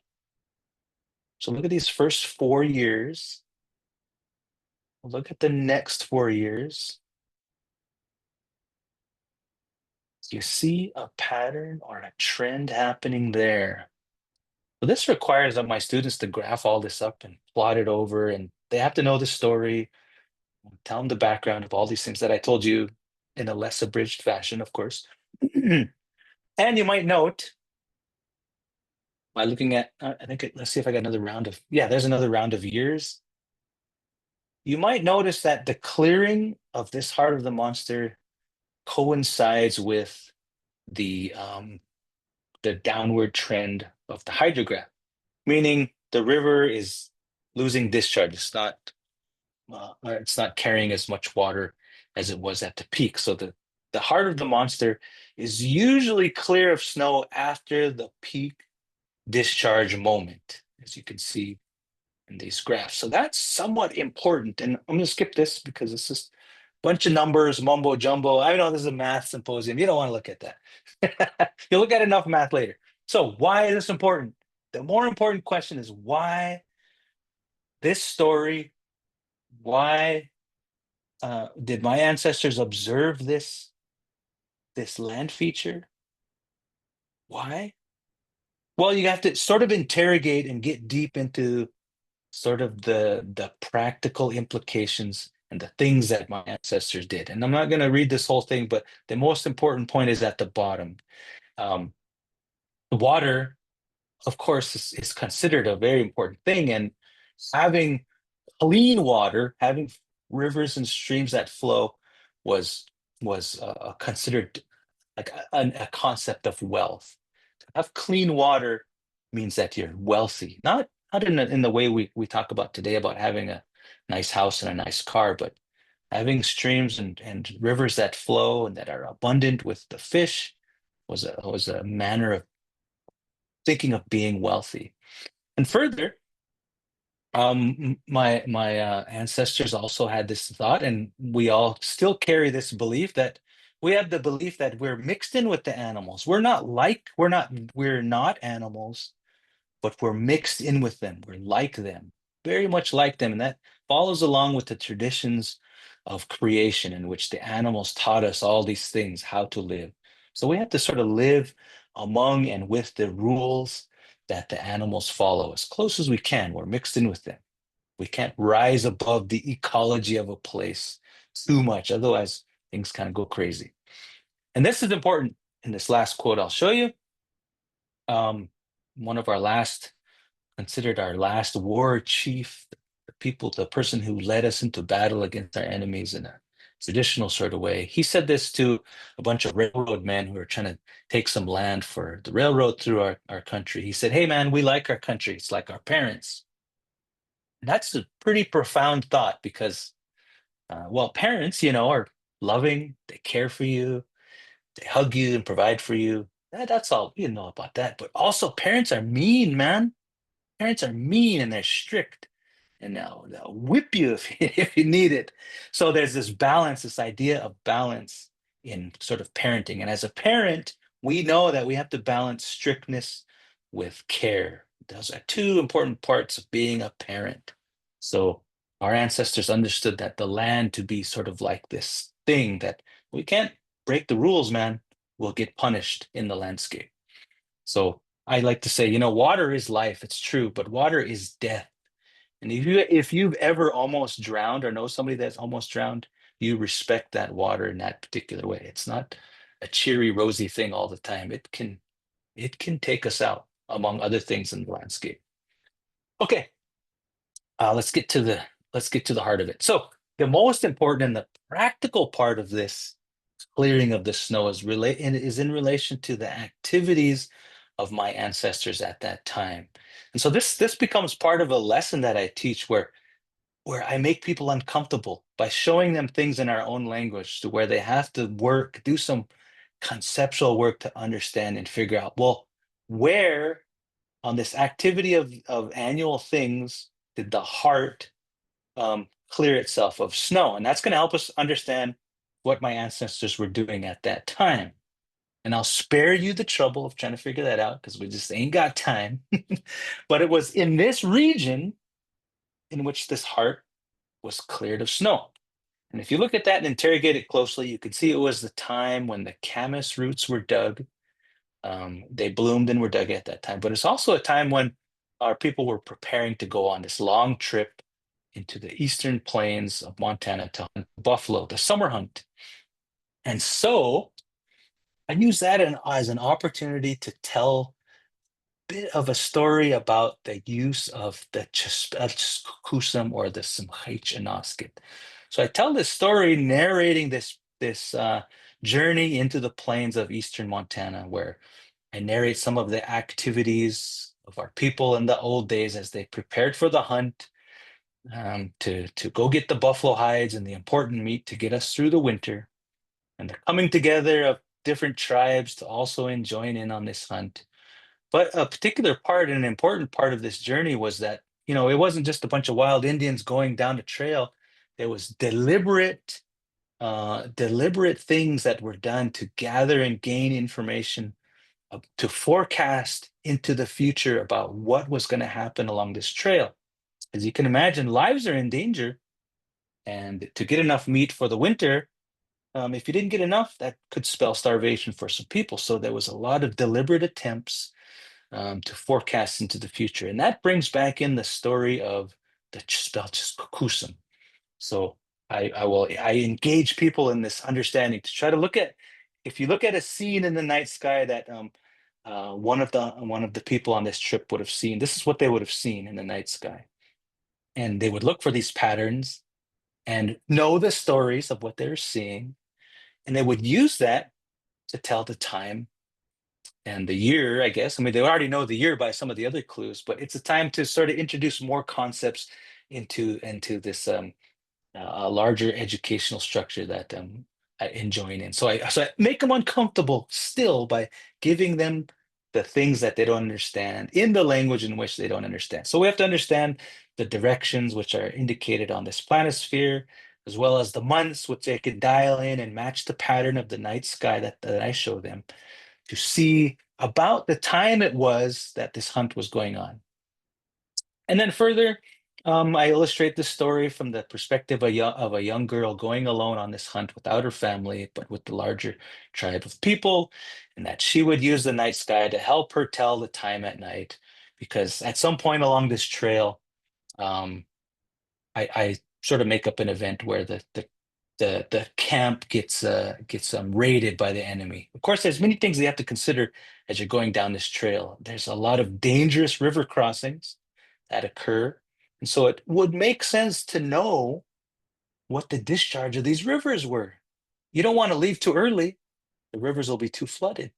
So look at these first 4 years. Look at the next 4 years. Do you see a pattern or a trend happening there? So this requires of my students to graph all this up and plot it over, and they have to know the story, tell them the background of all these things that I told you in a less abridged fashion, of course. And you might note by looking at, let's see if I got another round of, there's another round of years. You might notice that the clearing of this heart of the monster coincides with the downward trend of the hydrograph, meaning the river is losing discharge. It's not carrying as much water as it was at the peak. So the heart of the monster is usually clear of snow after the peak discharge moment, as you can see in these graphs. So that's somewhat important. And I'm going to skip this because it's just a bunch of numbers, mumbo jumbo. I know this is a math symposium. You don't want to look at that. You'll look at enough math later. So why is this important? The more important question is why this story, why did my ancestors observe this land feature? Why? Well, you have to sort of interrogate and get deep into sort of the practical implications and the things that my ancestors did. And I'm not going to read this whole thing, but the most important point is at the bottom. Water, of course, is considered a very important thing, and having clean water, having rivers and streams that flow was considered like a concept of wealth. have clean water means that you're wealthy, not in the way we talk about today about having a nice house and a nice car, but having streams and rivers that flow and that are abundant with the fish was a manner of thinking of being wealthy. And further, my ancestors also had this thought, and we all still carry this belief that we have the belief that we're mixed in with the animals. We're not animals, but we're mixed in with them. We're like them, very much like them. And that follows along with the traditions of creation in which the animals taught us all these things, how to live. So we have to sort of live among and with the rules that the animals follow as close as we can. We're mixed in with them. We can't rise above the ecology of a place too much. Otherwise, things kind of go crazy. And this is important in this last quote I'll show you. One of our last, considered our last war chief, the person who led us into battle against our enemies in a traditional sort of way. He said this to a bunch of railroad men who were trying to take some land for the railroad through our country. He said, "Hey man, we like our country. It's like our parents." And that's a pretty profound thought because, well, parents, are loving, they care for you, they hug you and provide for you. That's all you know about that. But also, parents are mean, man. Parents are mean and they're strict, and they'll whip you if you need it. So there's this balance, this idea of balance in sort of parenting. And as a parent, we know that we have to balance strictness with care. Those are two important parts of being a parent. So our ancestors understood that the land to be sort of like this thing that we can't break the rules, man. We'll get punished in the landscape. So I like to say, water is life. It's true, but water is death. And if you've ever almost drowned or know somebody that's almost drowned, you respect that water in that particular way. It's not a cheery, rosy thing all the time. It can take us out, among other things in the landscape. Okay, let's get to the heart of it. So the most important and the practical part of this clearing of the snow is in relation to the activities of my ancestors at that time. And so this becomes part of a lesson that I teach where I make people uncomfortable by showing them things in our own language to where they have to do some conceptual work to understand and figure out, well, where on this activity of annual things did the heart clear itself of snow? And that's going to help us understand what my ancestors were doing at that time. And I'll spare you the trouble of trying to figure that out because we just ain't got time. But it was in this region in which this heart was cleared of snow. And if you look at that and interrogate it closely, you can see it was the time when the camas roots were dug. They bloomed and were dug at that time. But it's also a time when our people were preparing to go on this long trip into the eastern plains of Montana to hunt buffalo, the summer hunt. And so I use that as an opportunity to tell a bit of a story about the use of the Chespelchkusum or the Simchaichinaskit. So I tell this story narrating this journey into the plains of eastern Montana, where I narrate some of the activities of our people in the old days as they prepared for the hunt, to go get the buffalo hides and the important meat to get us through the winter, and the coming together of different tribes to also join in on this hunt. But a particular part, an important part of this journey was that, it wasn't just a bunch of wild Indians going down the trail. There was deliberate things that were done to gather and gain information, to forecast into the future about what was going to happen along this trail. As you can imagine, lives are in danger. And to get enough meat for the winter, if you didn't get enough, that could spell starvation for some people. So there was a lot of deliberate attempts to forecast into the future. And that brings back in the story of the Chespelchkusum. So I engage people in this understanding to try to look at, if you look at a scene in the night sky that one of the people on this trip would have seen, this is what they would have seen in the night sky. And they would look for these patterns and know the stories of what they're seeing. And they would use that to tell the time the year, I guess. I mean, they already know the year by some of the other clues, but it's a time to sort of introduce more concepts into this a larger educational structure that I enjoin in. So I make them uncomfortable still by giving them the things that they don't understand in the language in which they don't understand. So we have to understand the directions which are indicated on this planisphere, as well as the months which they could dial in and match the pattern of the night sky that I show them to see about the time it was that this hunt was going on. And then further, I illustrate the story from the perspective of a young girl going alone on this hunt without her family, but with the larger tribe of people, and that she would use the night sky to help her tell the time at night. Because at some point along this trail, I sort of make up an event where the camp gets raided by the enemy. Of course, there's many things you have to consider as you're going down this trail. There's a lot of dangerous river crossings that occur. And so it would make sense to know what the discharge of these rivers were. You don't want to leave too early. The rivers will be too flooded.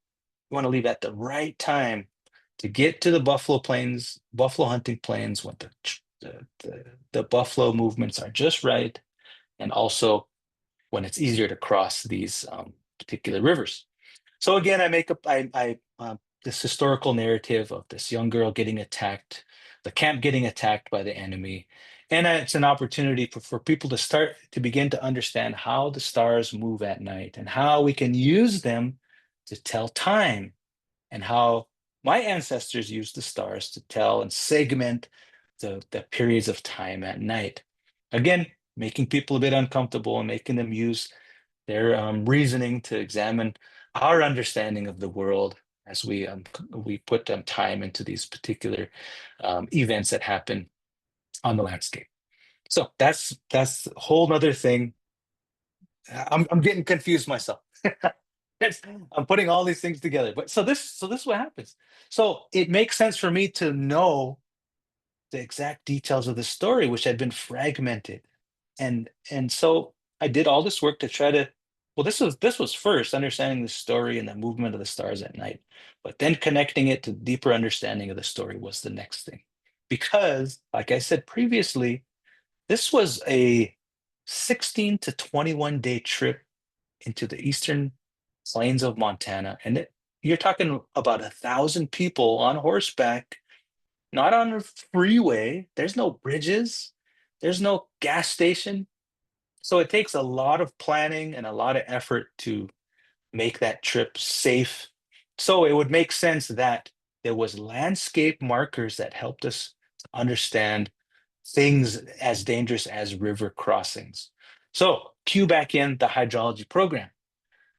You want to leave at the right time to get to the buffalo plains, buffalo hunting plains when the buffalo movements are just right, and also when it's easier to cross these particular rivers. So again, I make up this historical narrative of this young girl getting attacked, the camp getting attacked by the enemy. And it's an opportunity for people to begin to understand how the stars move at night and how we can use them to tell time, and how my ancestors used the stars to tell and segment the periods of time at night. Again, making people a bit uncomfortable and making them use their reasoning to examine our understanding of the world as we put time into these particular events that happen on the landscape. So that's a whole nother thing. I'm getting confused myself. I'm putting all these things together. But so this is what happens. So it makes sense for me to know the exact details of the story, which had been fragmented. And so I did all this work to try to, well, this was first understanding the story and the movement of the stars at night, but then connecting it to deeper understanding of the story was the next thing. Because, like I said previously, this was a 16 to 21 day trip into the eastern plains of Montana. And you're talking about 1,000 people on horseback, not on a freeway. There's no bridges. There's no gas station. So it takes a lot of planning and a lot of effort to make that trip safe. So it would make sense that there was landscape markers that helped us to understand things as dangerous as river crossings. So cue back in the hydrology program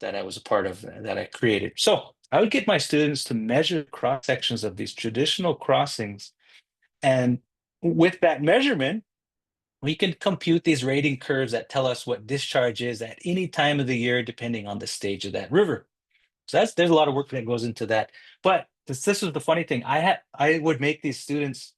that I was a part of, that I created. So I would get my students to measure cross sections of these traditional crossings. And with that measurement, we can compute these rating curves that tell us what discharge is at any time of the year, depending on the stage of that river. So there's a lot of work that goes into that. But this is the funny thing. I would make these students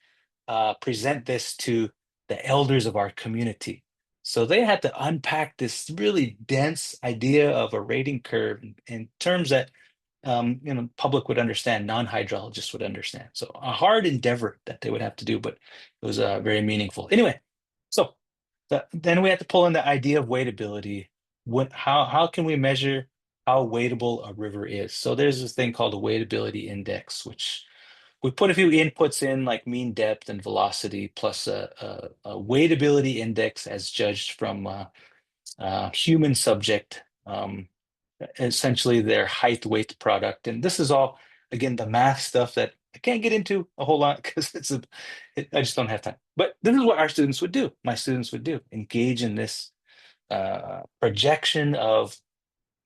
present this to the elders of our community. So they had to unpack this really dense idea of a rating curve in terms that public would understand, non-hydrologists would understand. So a hard endeavor that they would have to do, but it was very meaningful. Anyway, so then we had to pull in the idea of weightability. How can we measure how weightable a river is? So there's this thing called a weightability index, which we put a few inputs in, like mean depth and velocity, plus a weightability index as judged from human subject, essentially their height weight product. And this is all, again, the math stuff that I can't get into a whole lot because I just don't have time. But this is what our students would do. My students would do, engage in this projection of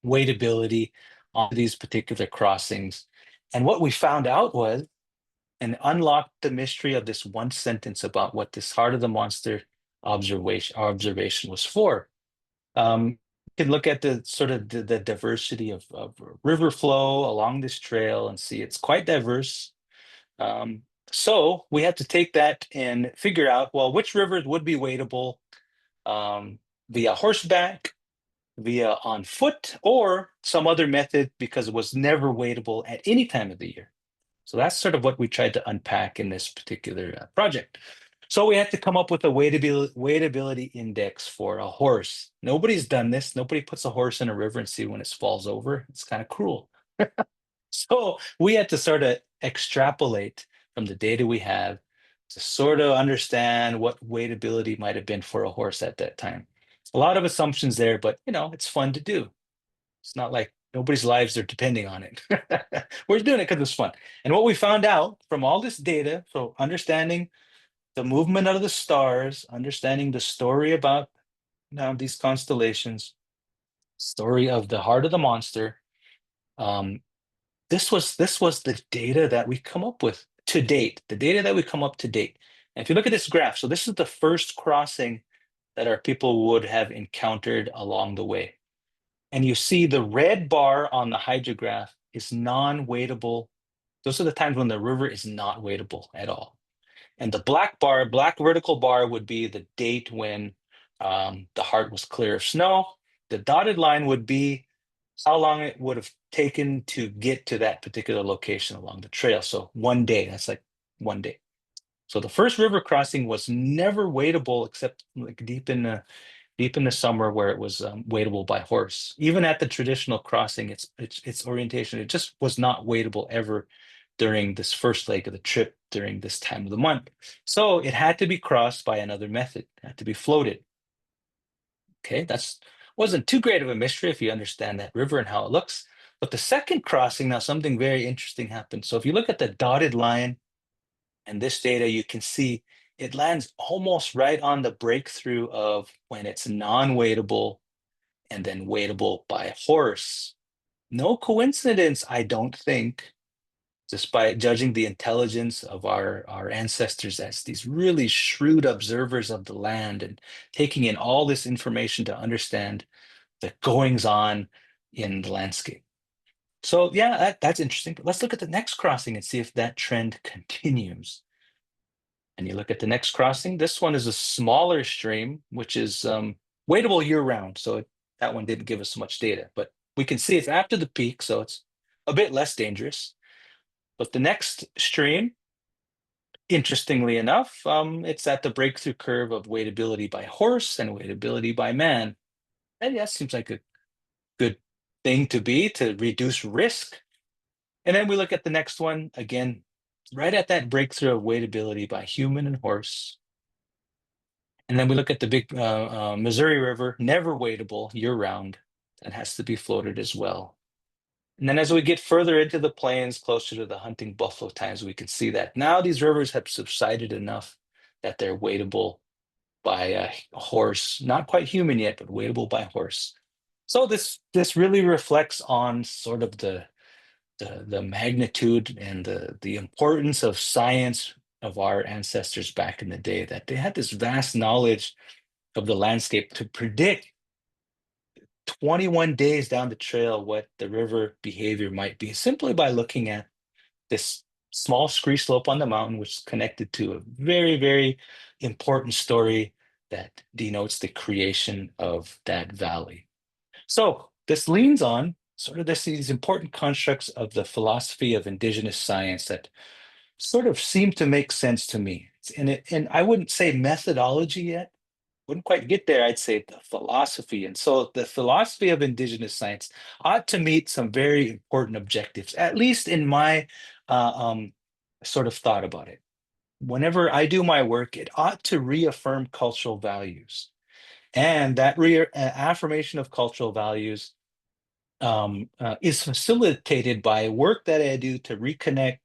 weightability on these particular crossings. And what we found out was, and unlocked the mystery of this one sentence about what this heart of the monster observation was for. You can look at the sort of the diversity of river flow along this trail and see it's quite diverse. So we had to take that and figure out, well, which rivers would be weightable via horseback, via on foot or some other method because it was never wadeable at any time of the year. So that's sort of what we tried to unpack in this particular project. So we had to come up with a wadeability index for a horse. Nobody's done this. Nobody puts a horse in a river and see when it falls over. It's kind of cruel. So we had to sort of extrapolate from the data we have to sort of understand what wadeability might have been for a horse at that time. A lot of assumptions there, but it's fun to do. It's not like nobody's lives are depending on it. We're doing it because it's fun. And what we found out from all this data, so understanding the movement of the stars, understanding the story about these constellations, story of the heart of the monster, this was the data that we come up with to date, the data that we come up to date. And if you look at this graph, so this is the first crossing that our people would have encountered along the way. And you see the red bar on the hydrograph is non-wadeable. Those are the times when the river is not wadeable at all. And the black vertical bar would be the date when the heart was clear of snow. The dotted line would be how long it would have taken to get to that particular location along the trail. So 1 day, that's like 1 day. So the first river crossing was never wadeable except like deep in the summer where it was wadeable by horse. Even at the traditional crossing, its orientation, it just was not wadeable ever during this first leg of the trip during this time of the month. So it had to be crossed by another method, it had to be floated. Okay, that's wasn't too great of a mystery if you understand that river and how it looks. But the second crossing, now something very interesting happened. So if you look at the dotted line and this data, you can see it lands almost right on the breakthrough of when it's non-wadeable and then wadeable by horse. No coincidence, I don't think, despite judging the intelligence of our ancestors as these really shrewd observers of the land and taking in all this information to understand the goings on in the landscape. So yeah, that's interesting. But let's look at the next crossing and see if that trend continues. And you look at the next crossing. This one is a smaller stream, which is wadeable year-round. So that one didn't give us so much data, but we can see it's after the peak, so it's a bit less dangerous. But the next stream, interestingly enough, it's at the breakthrough curve of wadeability by horse and wadeability by man. And yeah, seems like a good thing to reduce risk. And then we look at the next one, again, right at that breakthrough of wadeability by human and horse. And then we look at the big Missouri River, never wadeable year-round. That has to be floated as well. And then as we get further into the plains, closer to the hunting buffalo times, we can see that now these rivers have subsided enough that they're wadeable by a horse, not quite human yet, but wadeable by horse. So this really reflects on sort of the magnitude and the importance of science of our ancestors back in the day, that they had this vast knowledge of the landscape to predict 21 days down the trail what the river behavior might be simply by looking at this small scree slope on the mountain, which is connected to a very, very important story that denotes the creation of that valley. So this leans on sort of these important constructs of the philosophy of indigenous science that sort of seem to make sense to me. And I wouldn't say methodology yet, wouldn't quite get there. I'd say the philosophy. And so the philosophy of indigenous science ought to meet some very important objectives, at least in my sort of thought about it. Whenever I do my work, it ought to reaffirm cultural values. And that affirmation of cultural values is facilitated by work that I do to reconnect,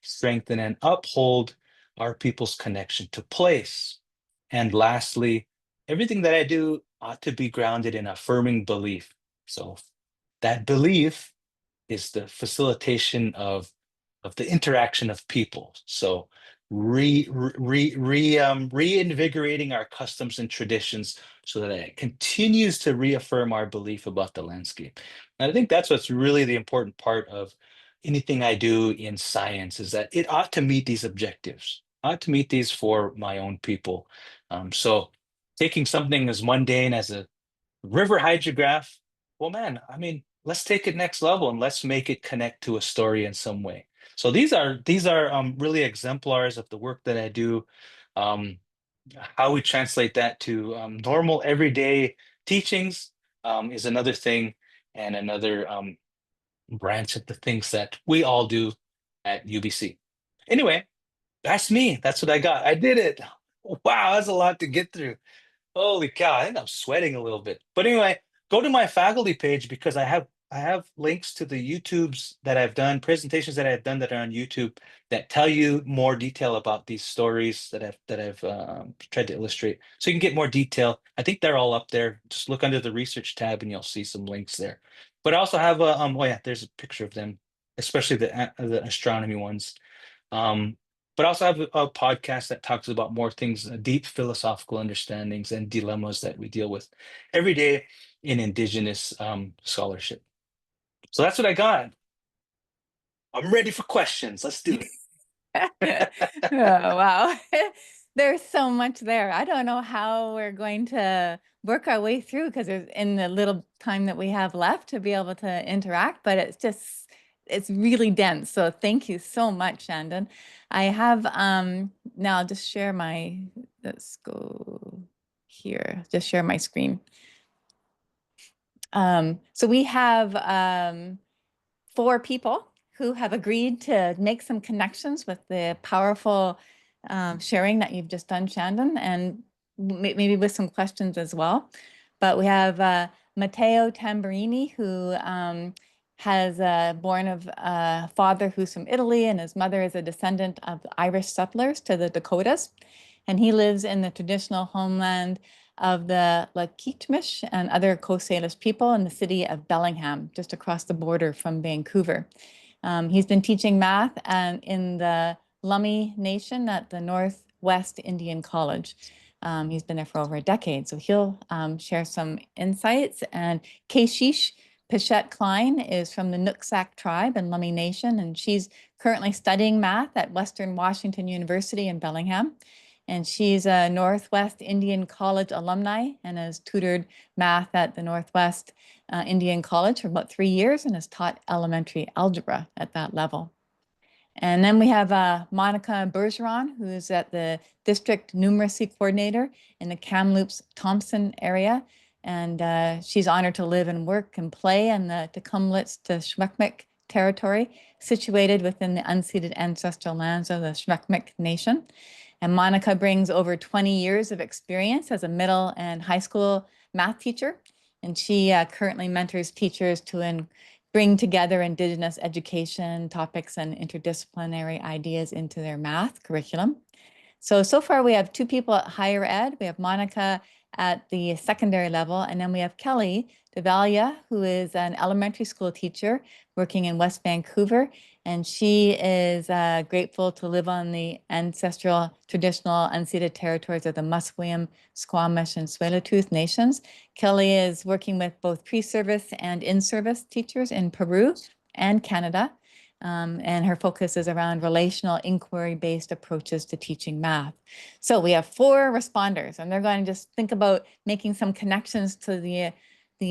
strengthen, and uphold our people's connection to place. And lastly, everything that I do ought to be grounded in affirming belief. So that belief is the facilitation of the interaction of people. So reinvigorating our customs and traditions so that it continues to reaffirm our belief about the landscape. And I think that's what's really the important part of anything I do in science, is that it ought to meet these objectives, ought to meet these for my own people. So taking something as mundane as a River hydrograph. Well, man, I mean, let's take it next level and let's make it connect to a story in some way. So these are really exemplars of the work that I do. Um, how we translate that to normal everyday teachings is another thing, and another branch of the things that we all do at UBC. Anyway, that's me. That's what I got. I did it. Wow, that's a lot to get through. Holy cow, I think I'm sweating a little bit. But anyway, go to my faculty page because I have links to the YouTubes that I've done, presentations that I've done that are on YouTube that tell you more detail about these stories that I've tried to illustrate. So you can get more detail. I think they're all up there. Just look under the research tab and you'll see some links there. But I also have a oh yeah, there's a picture of them, especially the astronomy ones. Um, but I also have a podcast that talks about more things, deep philosophical understandings and dilemmas that we deal with every day in Indigenous scholarship. So that's what I got. I'm ready for questions. Let's do it. Oh, wow. There's so much there. I don't know how we're going to work our way through because there's in the little time that we have left to be able to interact, but it's really dense. So thank you so much, Shandin. I have now I'll just share let's go here, just share my screen. So we have 4 people who have agreed to make some connections with the powerful sharing that you've just done, Shandin, and maybe with some questions as well. But we have Matteo Tamburini, who has born of a father who's from Italy, and his mother is a descendant of Irish settlers to the Dakotas. And he lives in the traditional homeland of the Lakitmish and other Coast Salish people in the city of Bellingham, just across the border from Vancouver. He's been teaching math in the Lummi Nation at the Northwest Indian College. He's been there for over a decade, so he'll share some insights. And Kashish Pichette Klein is from the Nooksack tribe in Lummi Nation, and she's currently studying math at Western Washington University in Bellingham. And she's a Northwest Indian College alumni and has tutored math at the Northwest Indian College for about 3 years and has taught elementary algebra at that level. And then we have Monica Bergeron, who's at the District Numeracy Coordinator in the Kamloops Thompson area. And she's honored to live and work and play in the Tecumlets to Shwekmek territory, situated within the unceded ancestral lands of the Shwekmek Nation. And Monica brings over 20 years of experience as a middle and high school math teacher. And she currently mentors teachers to bring together Indigenous education topics and interdisciplinary ideas into their math curriculum. So far we have 2 people at higher ed. We have Monica at the secondary level, and then we have Kelly Devalia, who is an elementary school teacher working in West Vancouver. And she is grateful to live on the ancestral, traditional, unceded territories of the Musqueam, Squamish, and Tsleil-Waututh nations. Kelly is working with both pre-service and in-service teachers in Peru and Canada. And her focus is around relational inquiry-based approaches to teaching math. So we have 4 responders, and they're going to just think about making some connections to the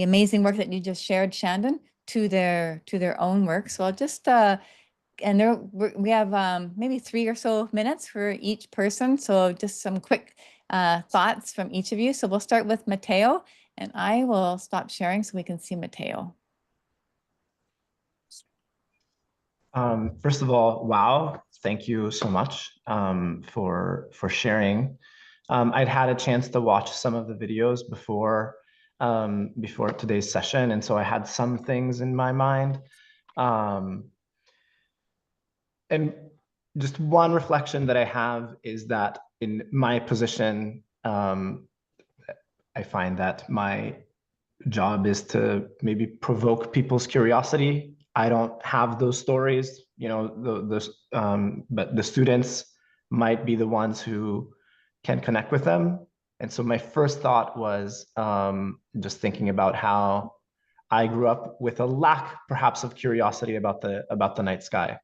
amazing work that you just shared, Shandin, to their own work. So I'll just and we have maybe 3 or so minutes for each person. So just some quick thoughts from each of you. So we'll start with Matteo, and I will stop sharing so we can see Matteo. First of all, wow, thank you so much for sharing. I'd had a chance to watch some of the videos before today's session, and so I had some things in my mind. And just one reflection that I have is that in my position, I find that my job is to maybe provoke people's curiosity. I don't have those stories, you know, but the students might be the ones who can connect with them. And so my first thought was just thinking about how I grew up with a lack, perhaps, of curiosity about the night sky.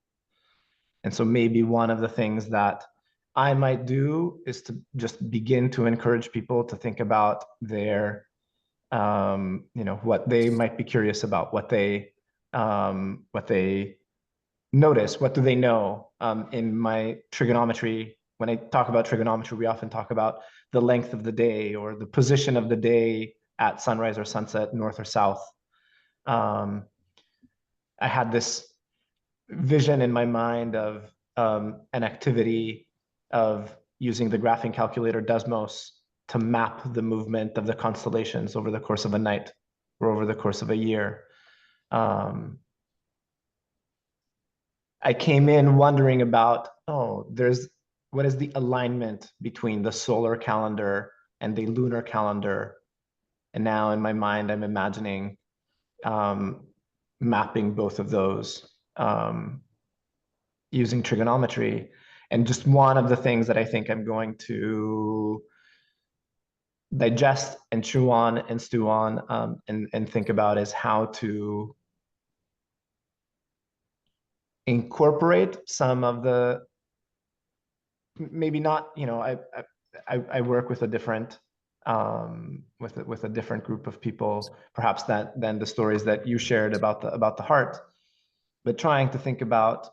And so maybe one of the things that I might do is to just begin to encourage people to think about their what they might be curious about, what they notice, what do they know. In my trigonometry, when I talk about trigonometry, we often talk about the length of the day or the position of the day at sunrise or sunset, north or south. I had this vision in my mind of an activity of using the graphing calculator Desmos to map the movement of the constellations over the course of a night or over the course of a year. I came in wondering about, what is the alignment between the solar calendar and the lunar calendar? And now in my mind, I'm imagining mapping both of those using trigonometry. And just one of the things that I think I'm going to digest and chew on and stew on and think about is how to incorporate some of the, maybe not, I work with a different with a different group of people, perhaps than the stories that you shared about the heart, but trying to think about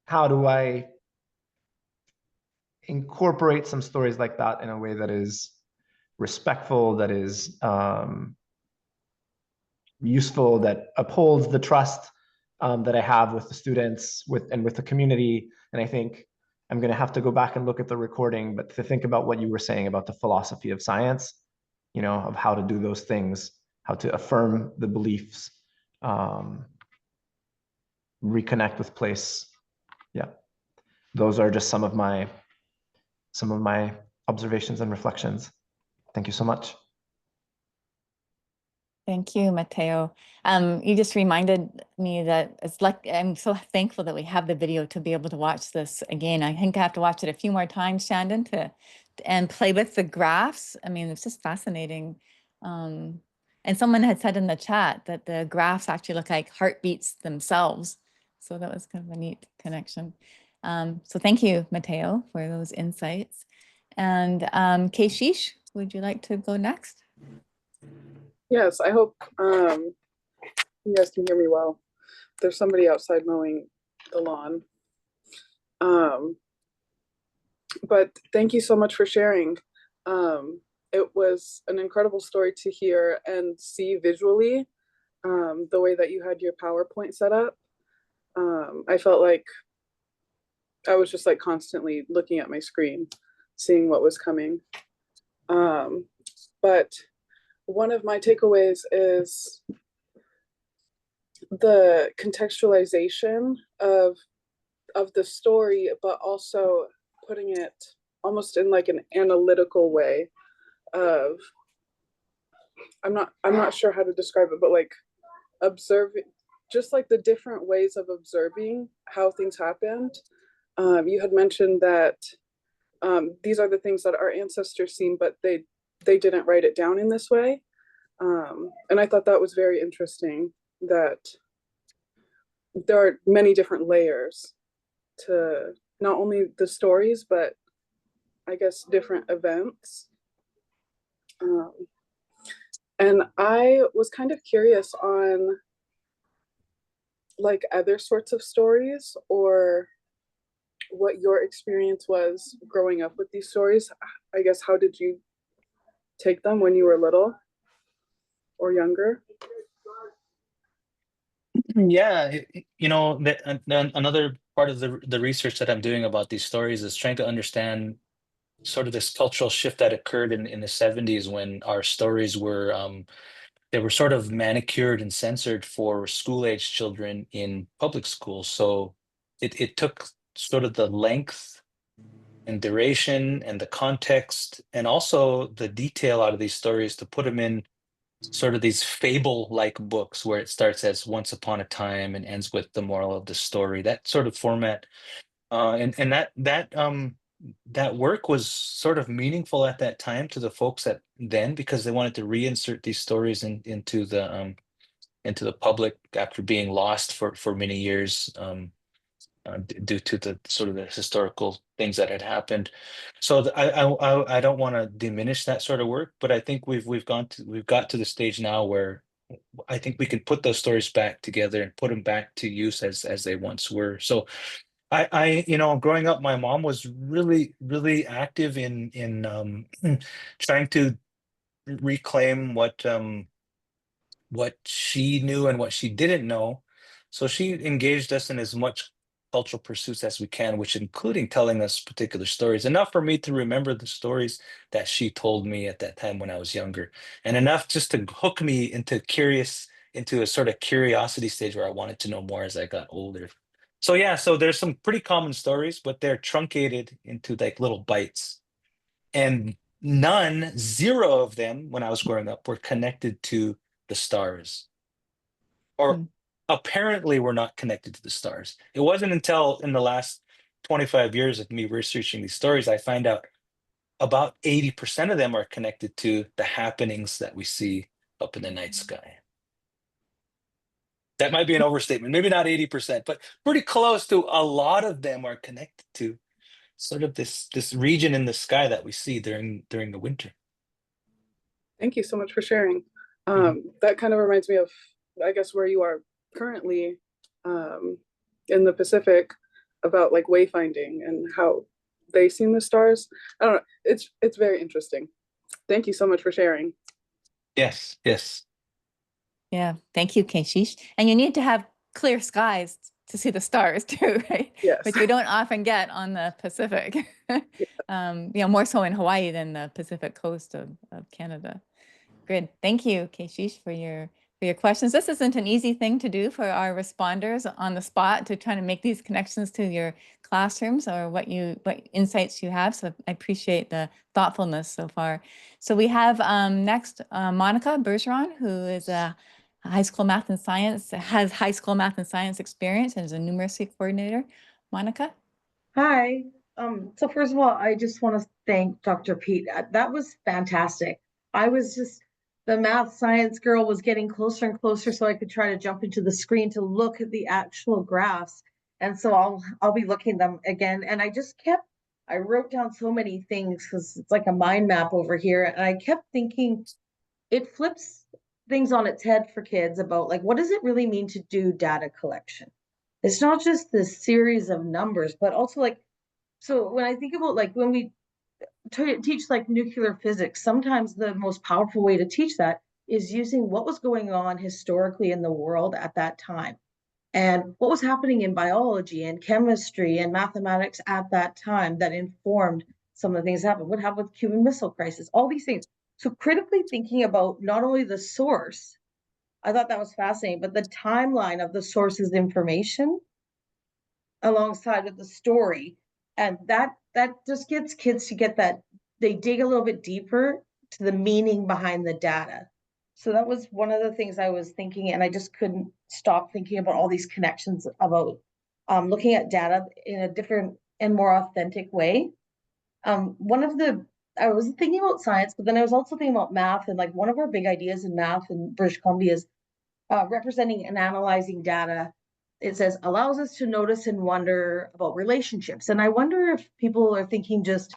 how do I incorporate some stories like that in a way that is respectful, that is useful, that upholds the trust that I have with the students and with the community. And I think I'm going to have to go back and look at the recording, but to think about what you were saying about the philosophy of science, of how to do those things, how to affirm the beliefs, reconnect with place. Yeah, those are just some of my observations and reflections. Thank you so much. Thank you, Mateo. You just reminded me that it's like, I'm so thankful that we have the video to be able to watch this again. I think I have to watch it a few more times, Shandin, and play with the graphs. I mean, it's just fascinating. And someone had said in the chat that the graphs actually look like heartbeats themselves. So that was kind of a neat connection. So thank you, Mateo, for those insights. And Keishish, would you like to go next? Yes, I hope you guys can hear me well. There's somebody outside mowing the lawn. But thank you so much for sharing. It was an incredible story to hear and see visually, the way that you had your PowerPoint set up. I felt like I was just like constantly looking at my screen, seeing what was coming. But one of my takeaways is the contextualization of the story, but also putting it almost in like an analytical way of, I'm not sure how to describe it, but like observing, just like the different ways of observing how things happened. You had mentioned that these are the things that our ancestors seen, but they didn't write it down in this way. And I thought that was very interesting, that there are many different layers to not only the stories, but I guess different events. And I was kind of curious on like other sorts of stories, or what your experience was growing up with these stories. I guess, how did you take them when you were little or younger? Yeah, another part of the research that I'm doing about these stories is trying to understand sort of this cultural shift that occurred in the 70s, when our stories were they were sort of manicured and censored for school-age children in public schools. So it took sort of the length and duration and the context and also the detail out of these stories to put them in sort of these fable-like books where it starts as once upon a time and ends with the moral of the story, that sort of format. And that work was sort of meaningful at that time to the folks then, because they wanted to reinsert these stories into the public after being lost for many years. due to the sort of the historical things that had happened. So I don't want to diminish that sort of work, but I think we've got to the stage now where I think we can put those stories back together and put them back to use as they once were. So growing up, my mom was really active in trying to reclaim what she knew and what she didn't know. So she engaged us in as much cultural pursuits as we can, which including telling us particular stories, enough for me to remember the stories that she told me at that time when I was younger, and enough just to hook me into a sort of curiosity stage where I wanted to know more as I got older. So yeah, so there's some pretty common stories, but they're truncated into like little bites. And zero of them when I was growing up were connected to the stars, or apparently were not connected to the stars. It wasn't until in the last 25 years of me researching these stories, I find out about 80% of them are connected to the happenings that we see up in the night sky. That might be an overstatement, maybe not 80%, but pretty close to a lot of them are connected to sort of this region in the sky that we see during the winter. Thank you so much for sharing. That kind of reminds me of, I guess, where you are currently in the Pacific, about like wayfinding and how they see the stars. I don't know. It's very interesting. Thank you so much for sharing. Yes. Yeah, thank you, Keshish. And you need to have clear skies to see the stars too, right? Yes. Which we don't often get on the Pacific. More so in Hawaii than the Pacific coast of Canada. Good. Thank you, Keshish, for your questions. This isn't an easy thing to do for our responders on the spot, to try to make these connections to your classrooms or what insights you have. So I appreciate the thoughtfulness so far. So we have next Monica Bergeron, who is a has high school math and science experience and is a numeracy coordinator. Monica? Hi. So first of all, I just want to thank Dr. Pete. That was fantastic. The math science girl was getting closer and closer so I could try to jump into the screen to look at the actual graphs. And so I'll be looking at them again. And I wrote down so many things because it's like a mind map over here. And I kept thinking it flips things on its head for kids about like, what does it really mean to do data collection? It's not just this series of numbers, but also like, so when I think about like when we teach like nuclear physics, sometimes the most powerful way to teach that is using what was going on historically in the world at that time and what was happening in biology and chemistry and mathematics at that time that informed some of the things that happened. What happened with the Cuban Missile Crisis, all these things. So critically thinking about not only the source, I thought that was fascinating, but the timeline of the source's information alongside with the story. And that just gets kids to get that, they dig a little bit deeper to the meaning behind the data. So that was one of the things I was thinking, and I just couldn't stop thinking about all these connections about looking at data in a different and more authentic way. I was thinking about science, but then I was also thinking about math, and like one of our big ideas in math in British Columbia is representing and analyzing data. It says allows us to notice and wonder about relationships. And I wonder if people are thinking just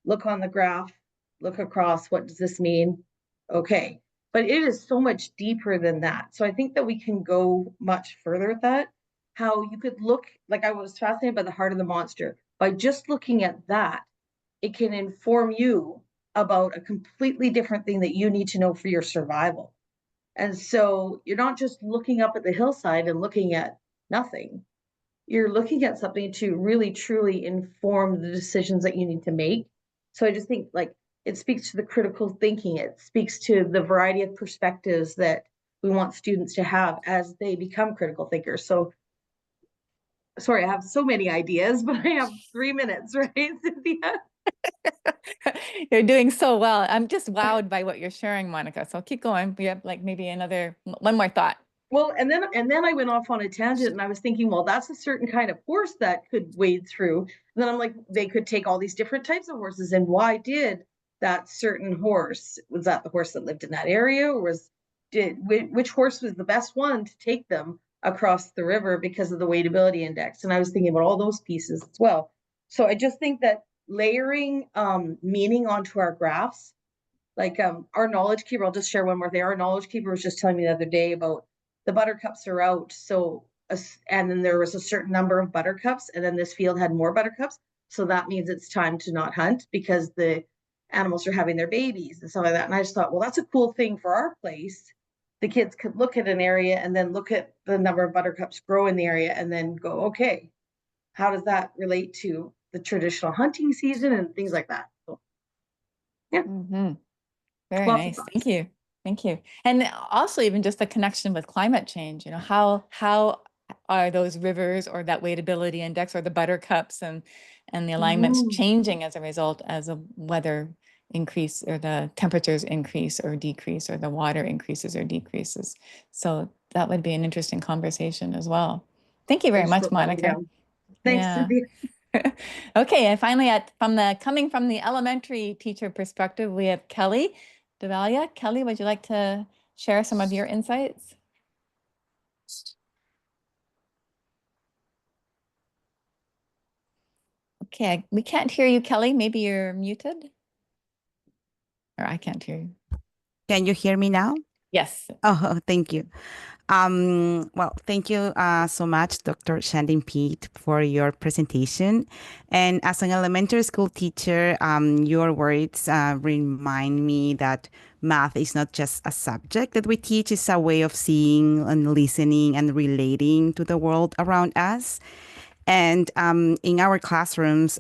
look on the graph, look across, what does this mean? Okay. But it is so much deeper than that. So I think that we can go much further with that. How you could look, like I was fascinated by the heart of the monster. By just looking at that, it can inform you about a completely different thing that you need to know for your survival. And so you're not just looking up at the hillside and looking at nothing. You're looking at something to really, truly inform the decisions that you need to make. So I just think like it speaks to the critical thinking. It speaks to the variety of perspectives that we want students to have as they become critical thinkers. So sorry, I have so many ideas, but I have 3 minutes, right, Cynthia? You're doing so well. I'm just wowed by what you're sharing, Monica. So keep going. We have like maybe one more thought. Well, and then I went off on a tangent and I was thinking, well, that's a certain kind of horse that could wade through. And then I'm like, they could take all these different types of horses. And why did that certain horse, was that the horse that lived in that area, or which horse was the best one to take them across the river because of the wadeability index. And I was thinking about all those pieces as well. So I just think that layering meaning onto our graphs, like our knowledge keeper, I'll just share one more thing. Our knowledge keeper was just telling me the other day about the buttercups are out. So, and then there was a certain number of buttercups, and then this field had more buttercups. So that means it's time to not hunt because the animals are having their babies and stuff like that. And I just thought, well, that's a cool thing for our place. The kids could look at an area and then look at the number of buttercups grow in the area and then go, okay, how does that relate to the traditional hunting season and things like that? So, yeah. Very Lots of nice. thoughts. Thank you. Thank you. And also even just the connection with climate change, how are those rivers or that wadeability index or the buttercups and the alignments changing as a result as a weather increase or the temperatures increase or decrease or the water increases or decreases. So that would be an interesting conversation as well. Thank you very much, Monica. Thanks, Yeah. Cynthia. Okay, and finally, coming from the elementary teacher perspective, we have Kelly Devalia. Kelly, would you like to share some of your insights? Okay, we can't hear you, Kelly. Maybe you're muted. Or I can't hear you. Can you hear me now? Yes. Oh, thank you. Well, thank you so much, Dr. Shandin Pete, for your presentation. And as an elementary school teacher, your words remind me that math is not just a subject that we teach, it's a way of seeing and listening and relating to the world around us. And in our classrooms,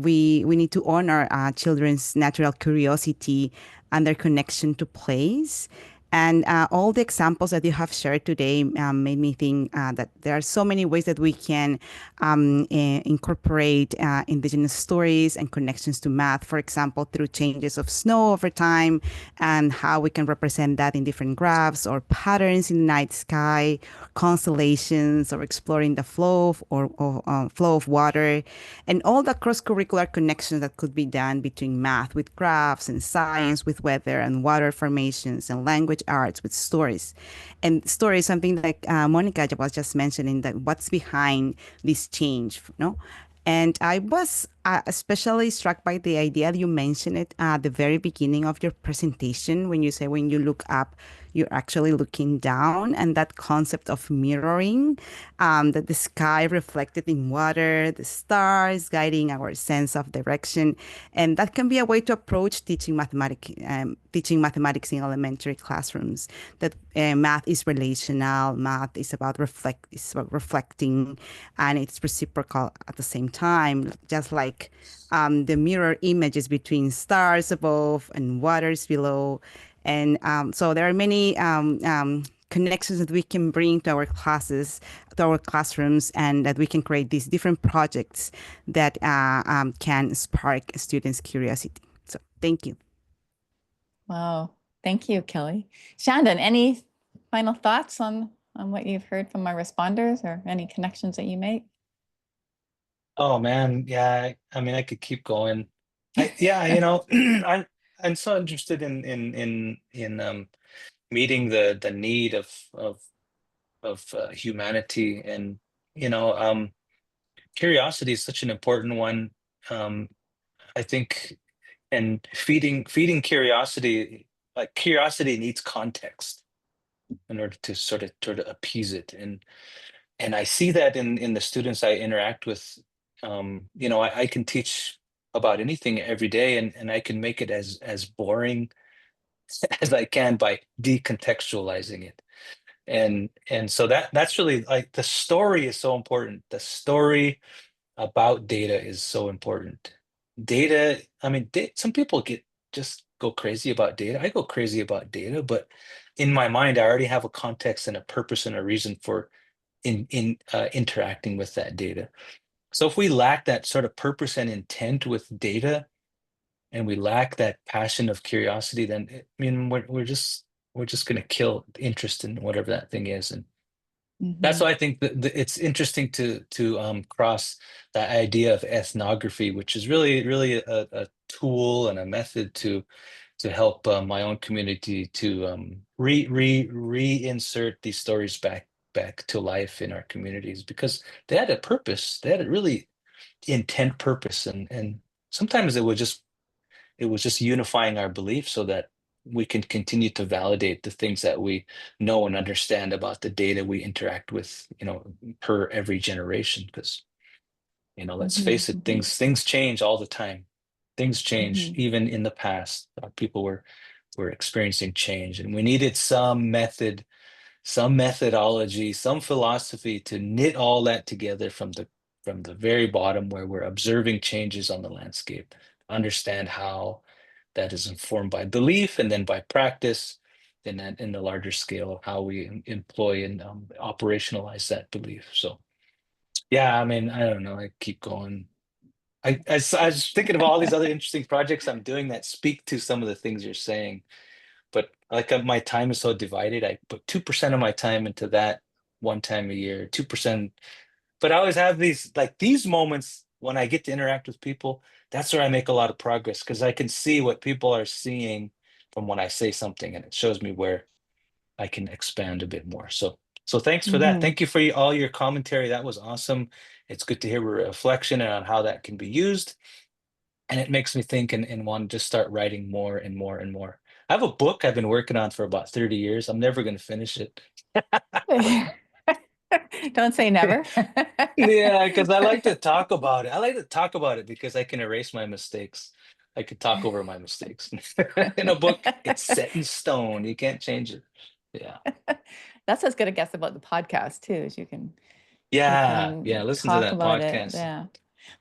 we need to honor children's natural curiosity and their connection to place. And all the examples that you have shared today made me think that there are so many ways that we can incorporate Indigenous stories and connections to math, for example, through changes of snow over time and how we can represent that in different graphs or patterns in the night sky, constellations, or exploring the flow of water, and all the cross-curricular connections that could be done between math with graphs and science with weather and water formations and language arts with stories. And stories, something like Monica was just mentioning, that what's behind this change, no? And I was especially struck by the idea that you mentioned it at the very beginning of your presentation when you say when you look up, you're actually looking down, and that concept of mirroring, that the sky reflected in water, the stars guiding our sense of direction. And that can be a way to approach teaching mathematics in elementary classrooms, that math is relational, math is about reflecting, and it's reciprocal at the same time, just like the mirror images between stars above and waters below. And so there are many connections that we can bring to our classes, to our classrooms, and that we can create these different projects that can spark students' curiosity. So thank you. Wow. Thank you, Kelly. Shandin, any final thoughts on what you've heard from my responders or any connections that you make? Oh man, yeah. I mean, I could keep going. I'm so interested in meeting the need of humanity, and curiosity is such an important one. I think, and feeding curiosity, like curiosity needs context in order to sort of appease it, and I see that in the students I interact with. I can teach about anything every day, and I can make it as boring as I can by decontextualizing it. And so that's really, like, the story is so important. The story about data is so important. Data, I mean, some people just go crazy about data. I go crazy about data, but in my mind, I already have a context and a purpose and a reason for interacting with that data. So if we lack that sort of purpose and intent with data, and we lack that passion of curiosity, then I mean we're just going to kill interest in whatever that thing is. And that's why I think that it's interesting to cross that idea of ethnography, which is really a tool and a method to help my own community to reinsert these stories back back to life in our communities, because they had a purpose. They had a really intent purpose, and sometimes it was just unifying our beliefs so that we can continue to validate the things that we know and understand about the data we interact with, per every generation. Because, let's face it, things change all the time. Things change, even in the past. People were experiencing change, and we needed some method, some methodology, some philosophy to knit all that together from the very bottom, where we're observing changes on the landscape, understand how that is informed by belief, and then by practice, and then in the larger scale of how we employ and operationalize that belief. So yeah, I mean, I don't know, I keep going. I was thinking of all these other interesting projects I'm doing that speak to some of the things you're saying, but like my time is so divided. I put 2% of my time into that one time a year, 2%. But I always have these moments when I get to interact with people. That's where I make a lot of progress, because I can see what people are seeing from when I say something, and it shows me where I can expand a bit more. So thanks for that. Thank you for all your commentary. That was awesome. It's good to hear a reflection and on how that can be used. And it makes me think and want to just start writing more and more and more. I have a book I've been working on for about 30 years. I'm never going to finish it. Don't say never. Yeah, because I like to talk about it. I like to talk about it because I can erase my mistakes. I could talk over my mistakes. In a book, it's set in stone. You can't change it. Yeah. That's what's good, I guess, about the podcast too, is you can Yeah. Listen to talk that about it. podcast. Yeah.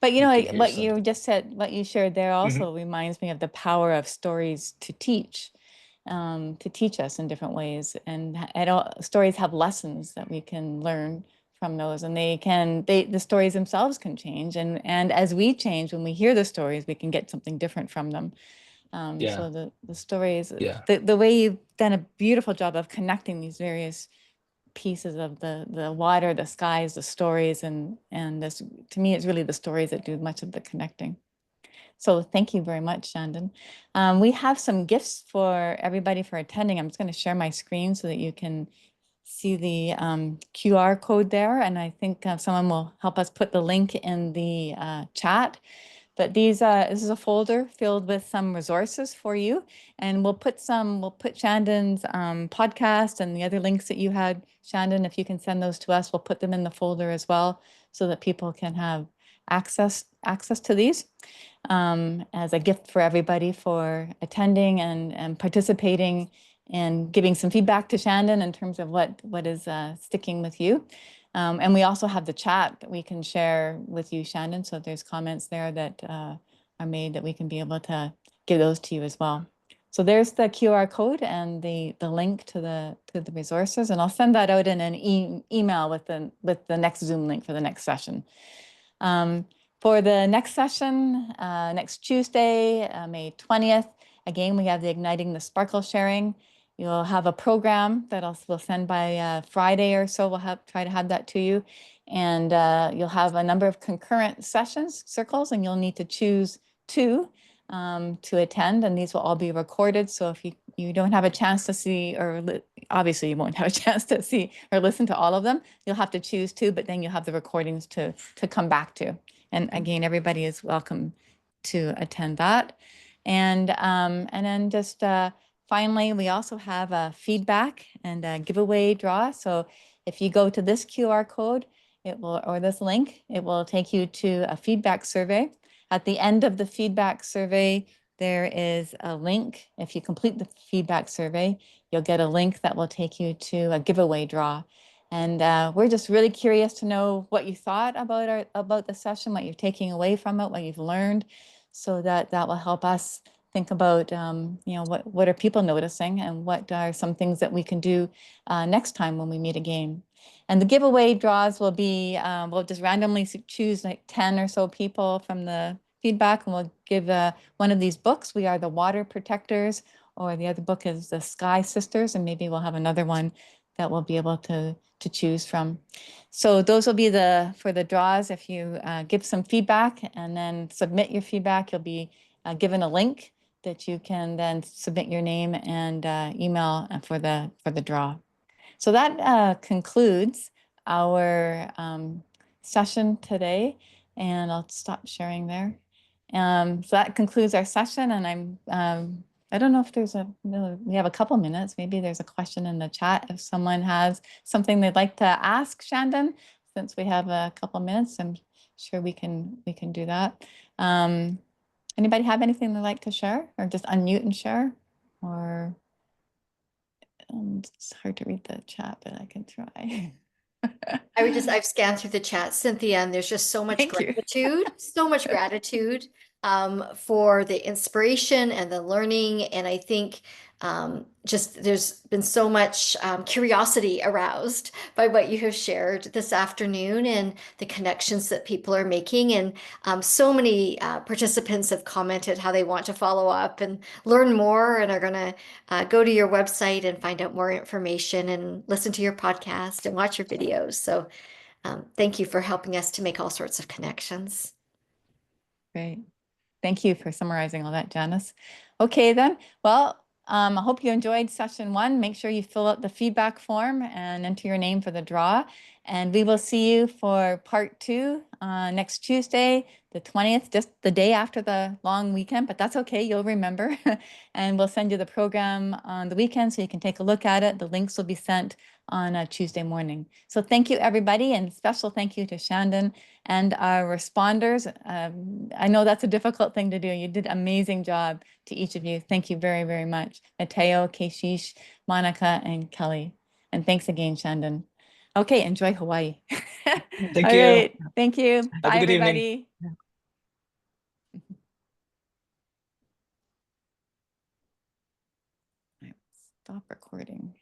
But You can hear what you something. just said, what you shared there also reminds me of the power of stories to teach us in different ways. And stories have lessons that we can learn from those, and the stories themselves can change. And as we change, when we hear the stories, we can get something different from them. Yeah. So the stories, Yeah. the way you've done a beautiful job of connecting these various pieces of the water, the skies, the stories, and this, to me, it's really the stories that do much of the connecting. So thank you very much, Shandin. We have some gifts for everybody for attending. I'm just going to share my screen so that you can see the QR code there. And I think someone will help us put the link in the chat. But this is a folder filled with some resources for you. And we'll put Shandin's podcast and the other links that you had, Shandin, if you can send those to us, we'll put them in the folder as well so that people can have access to these as a gift for everybody for attending and participating and giving some feedback to Shandin in terms of what is sticking with you. And we also have the chat that we can share with you, Shandin. So if there's comments there that are made, that we can be able to give those to you as well. So there's the QR code and the link to the resources, and I'll send that out in an email with the next Zoom link for the next session. For the next session, next Tuesday, May 20th, again, we have the Igniting the Sparkle sharing. You'll have a program that we'll send by Friday or so. We'll try to have that to you. And you'll have a number of concurrent sessions, circles, and you'll need to choose two to attend. And these will all be recorded. So if you don't have a chance to see, or obviously you won't have a chance to see or listen to all of them, you'll have to choose two, but then you'll have the recordings to come back to. And again, everybody is welcome to attend that. And then just finally, we also have a feedback and a giveaway draw. So if you go to this QR code, or this link, it will take you to a feedback survey. At the end of the feedback survey, there is a link. If you complete the feedback survey, you'll get a link that will take you to a giveaway draw. And we're just really curious to know what you thought about the session, what you're taking away from it, what you've learned, so that will help us think about, what are people noticing, and what are some things that we can do next time when we meet again. And the giveaway draws will be, we'll just randomly choose like 10 or so people from the feedback, and we'll give one of these books. We Are the Water Protectors, or the other book is The Sky Sisters, and maybe we'll have another one that we'll be able to choose from. So those will be for the draws. If you give some feedback and then submit your feedback, you'll be given a link that you can then submit your name and email for the draw. So that concludes our session today, and I'll stop sharing there. So that concludes our session, and I don't know if there's we have a couple minutes. Maybe there's a question in the chat if someone has something they'd like to ask Shandin. Since we have a couple minutes, I'm sure we can do that. Anybody have anything they'd like to share, or just unmute and share? Or it's hard to read the chat, but I can try. I've scanned through the chat, Cynthia, and there's just so much Thank you. gratitude, so much gratitude for the inspiration and the learning. And I think just there's been so much curiosity aroused by what you have shared this afternoon and the connections that people are making. And so many participants have commented how they want to follow up and learn more and are going to go to your website and find out more information and listen to your podcast and watch your videos. So thank you for helping us to make all sorts of connections. Great. Thank you for summarizing all that, Janice. Okay, then. Well, I hope you enjoyed session 1. Make sure you fill out the feedback form and enter your name for the draw. And we will see you for part 2 next Tuesday, the 20th, just the day after the long weekend, but that's okay, you'll remember. And we'll send you the program on the weekend so you can take a look at it. The links will be sent on a Tuesday morning. So thank you, everybody, and special thank you to Shandin and our responders. I know that's a difficult thing to do. You did an amazing job to each of you. Thank you very, very much. Mateo, Keshish, Monica, and Kelly. And thanks again, Shandin. Okay, enjoy Hawaii. Thank All you. right, thank you. Have a Bye, good evening. everybody. Stop recording.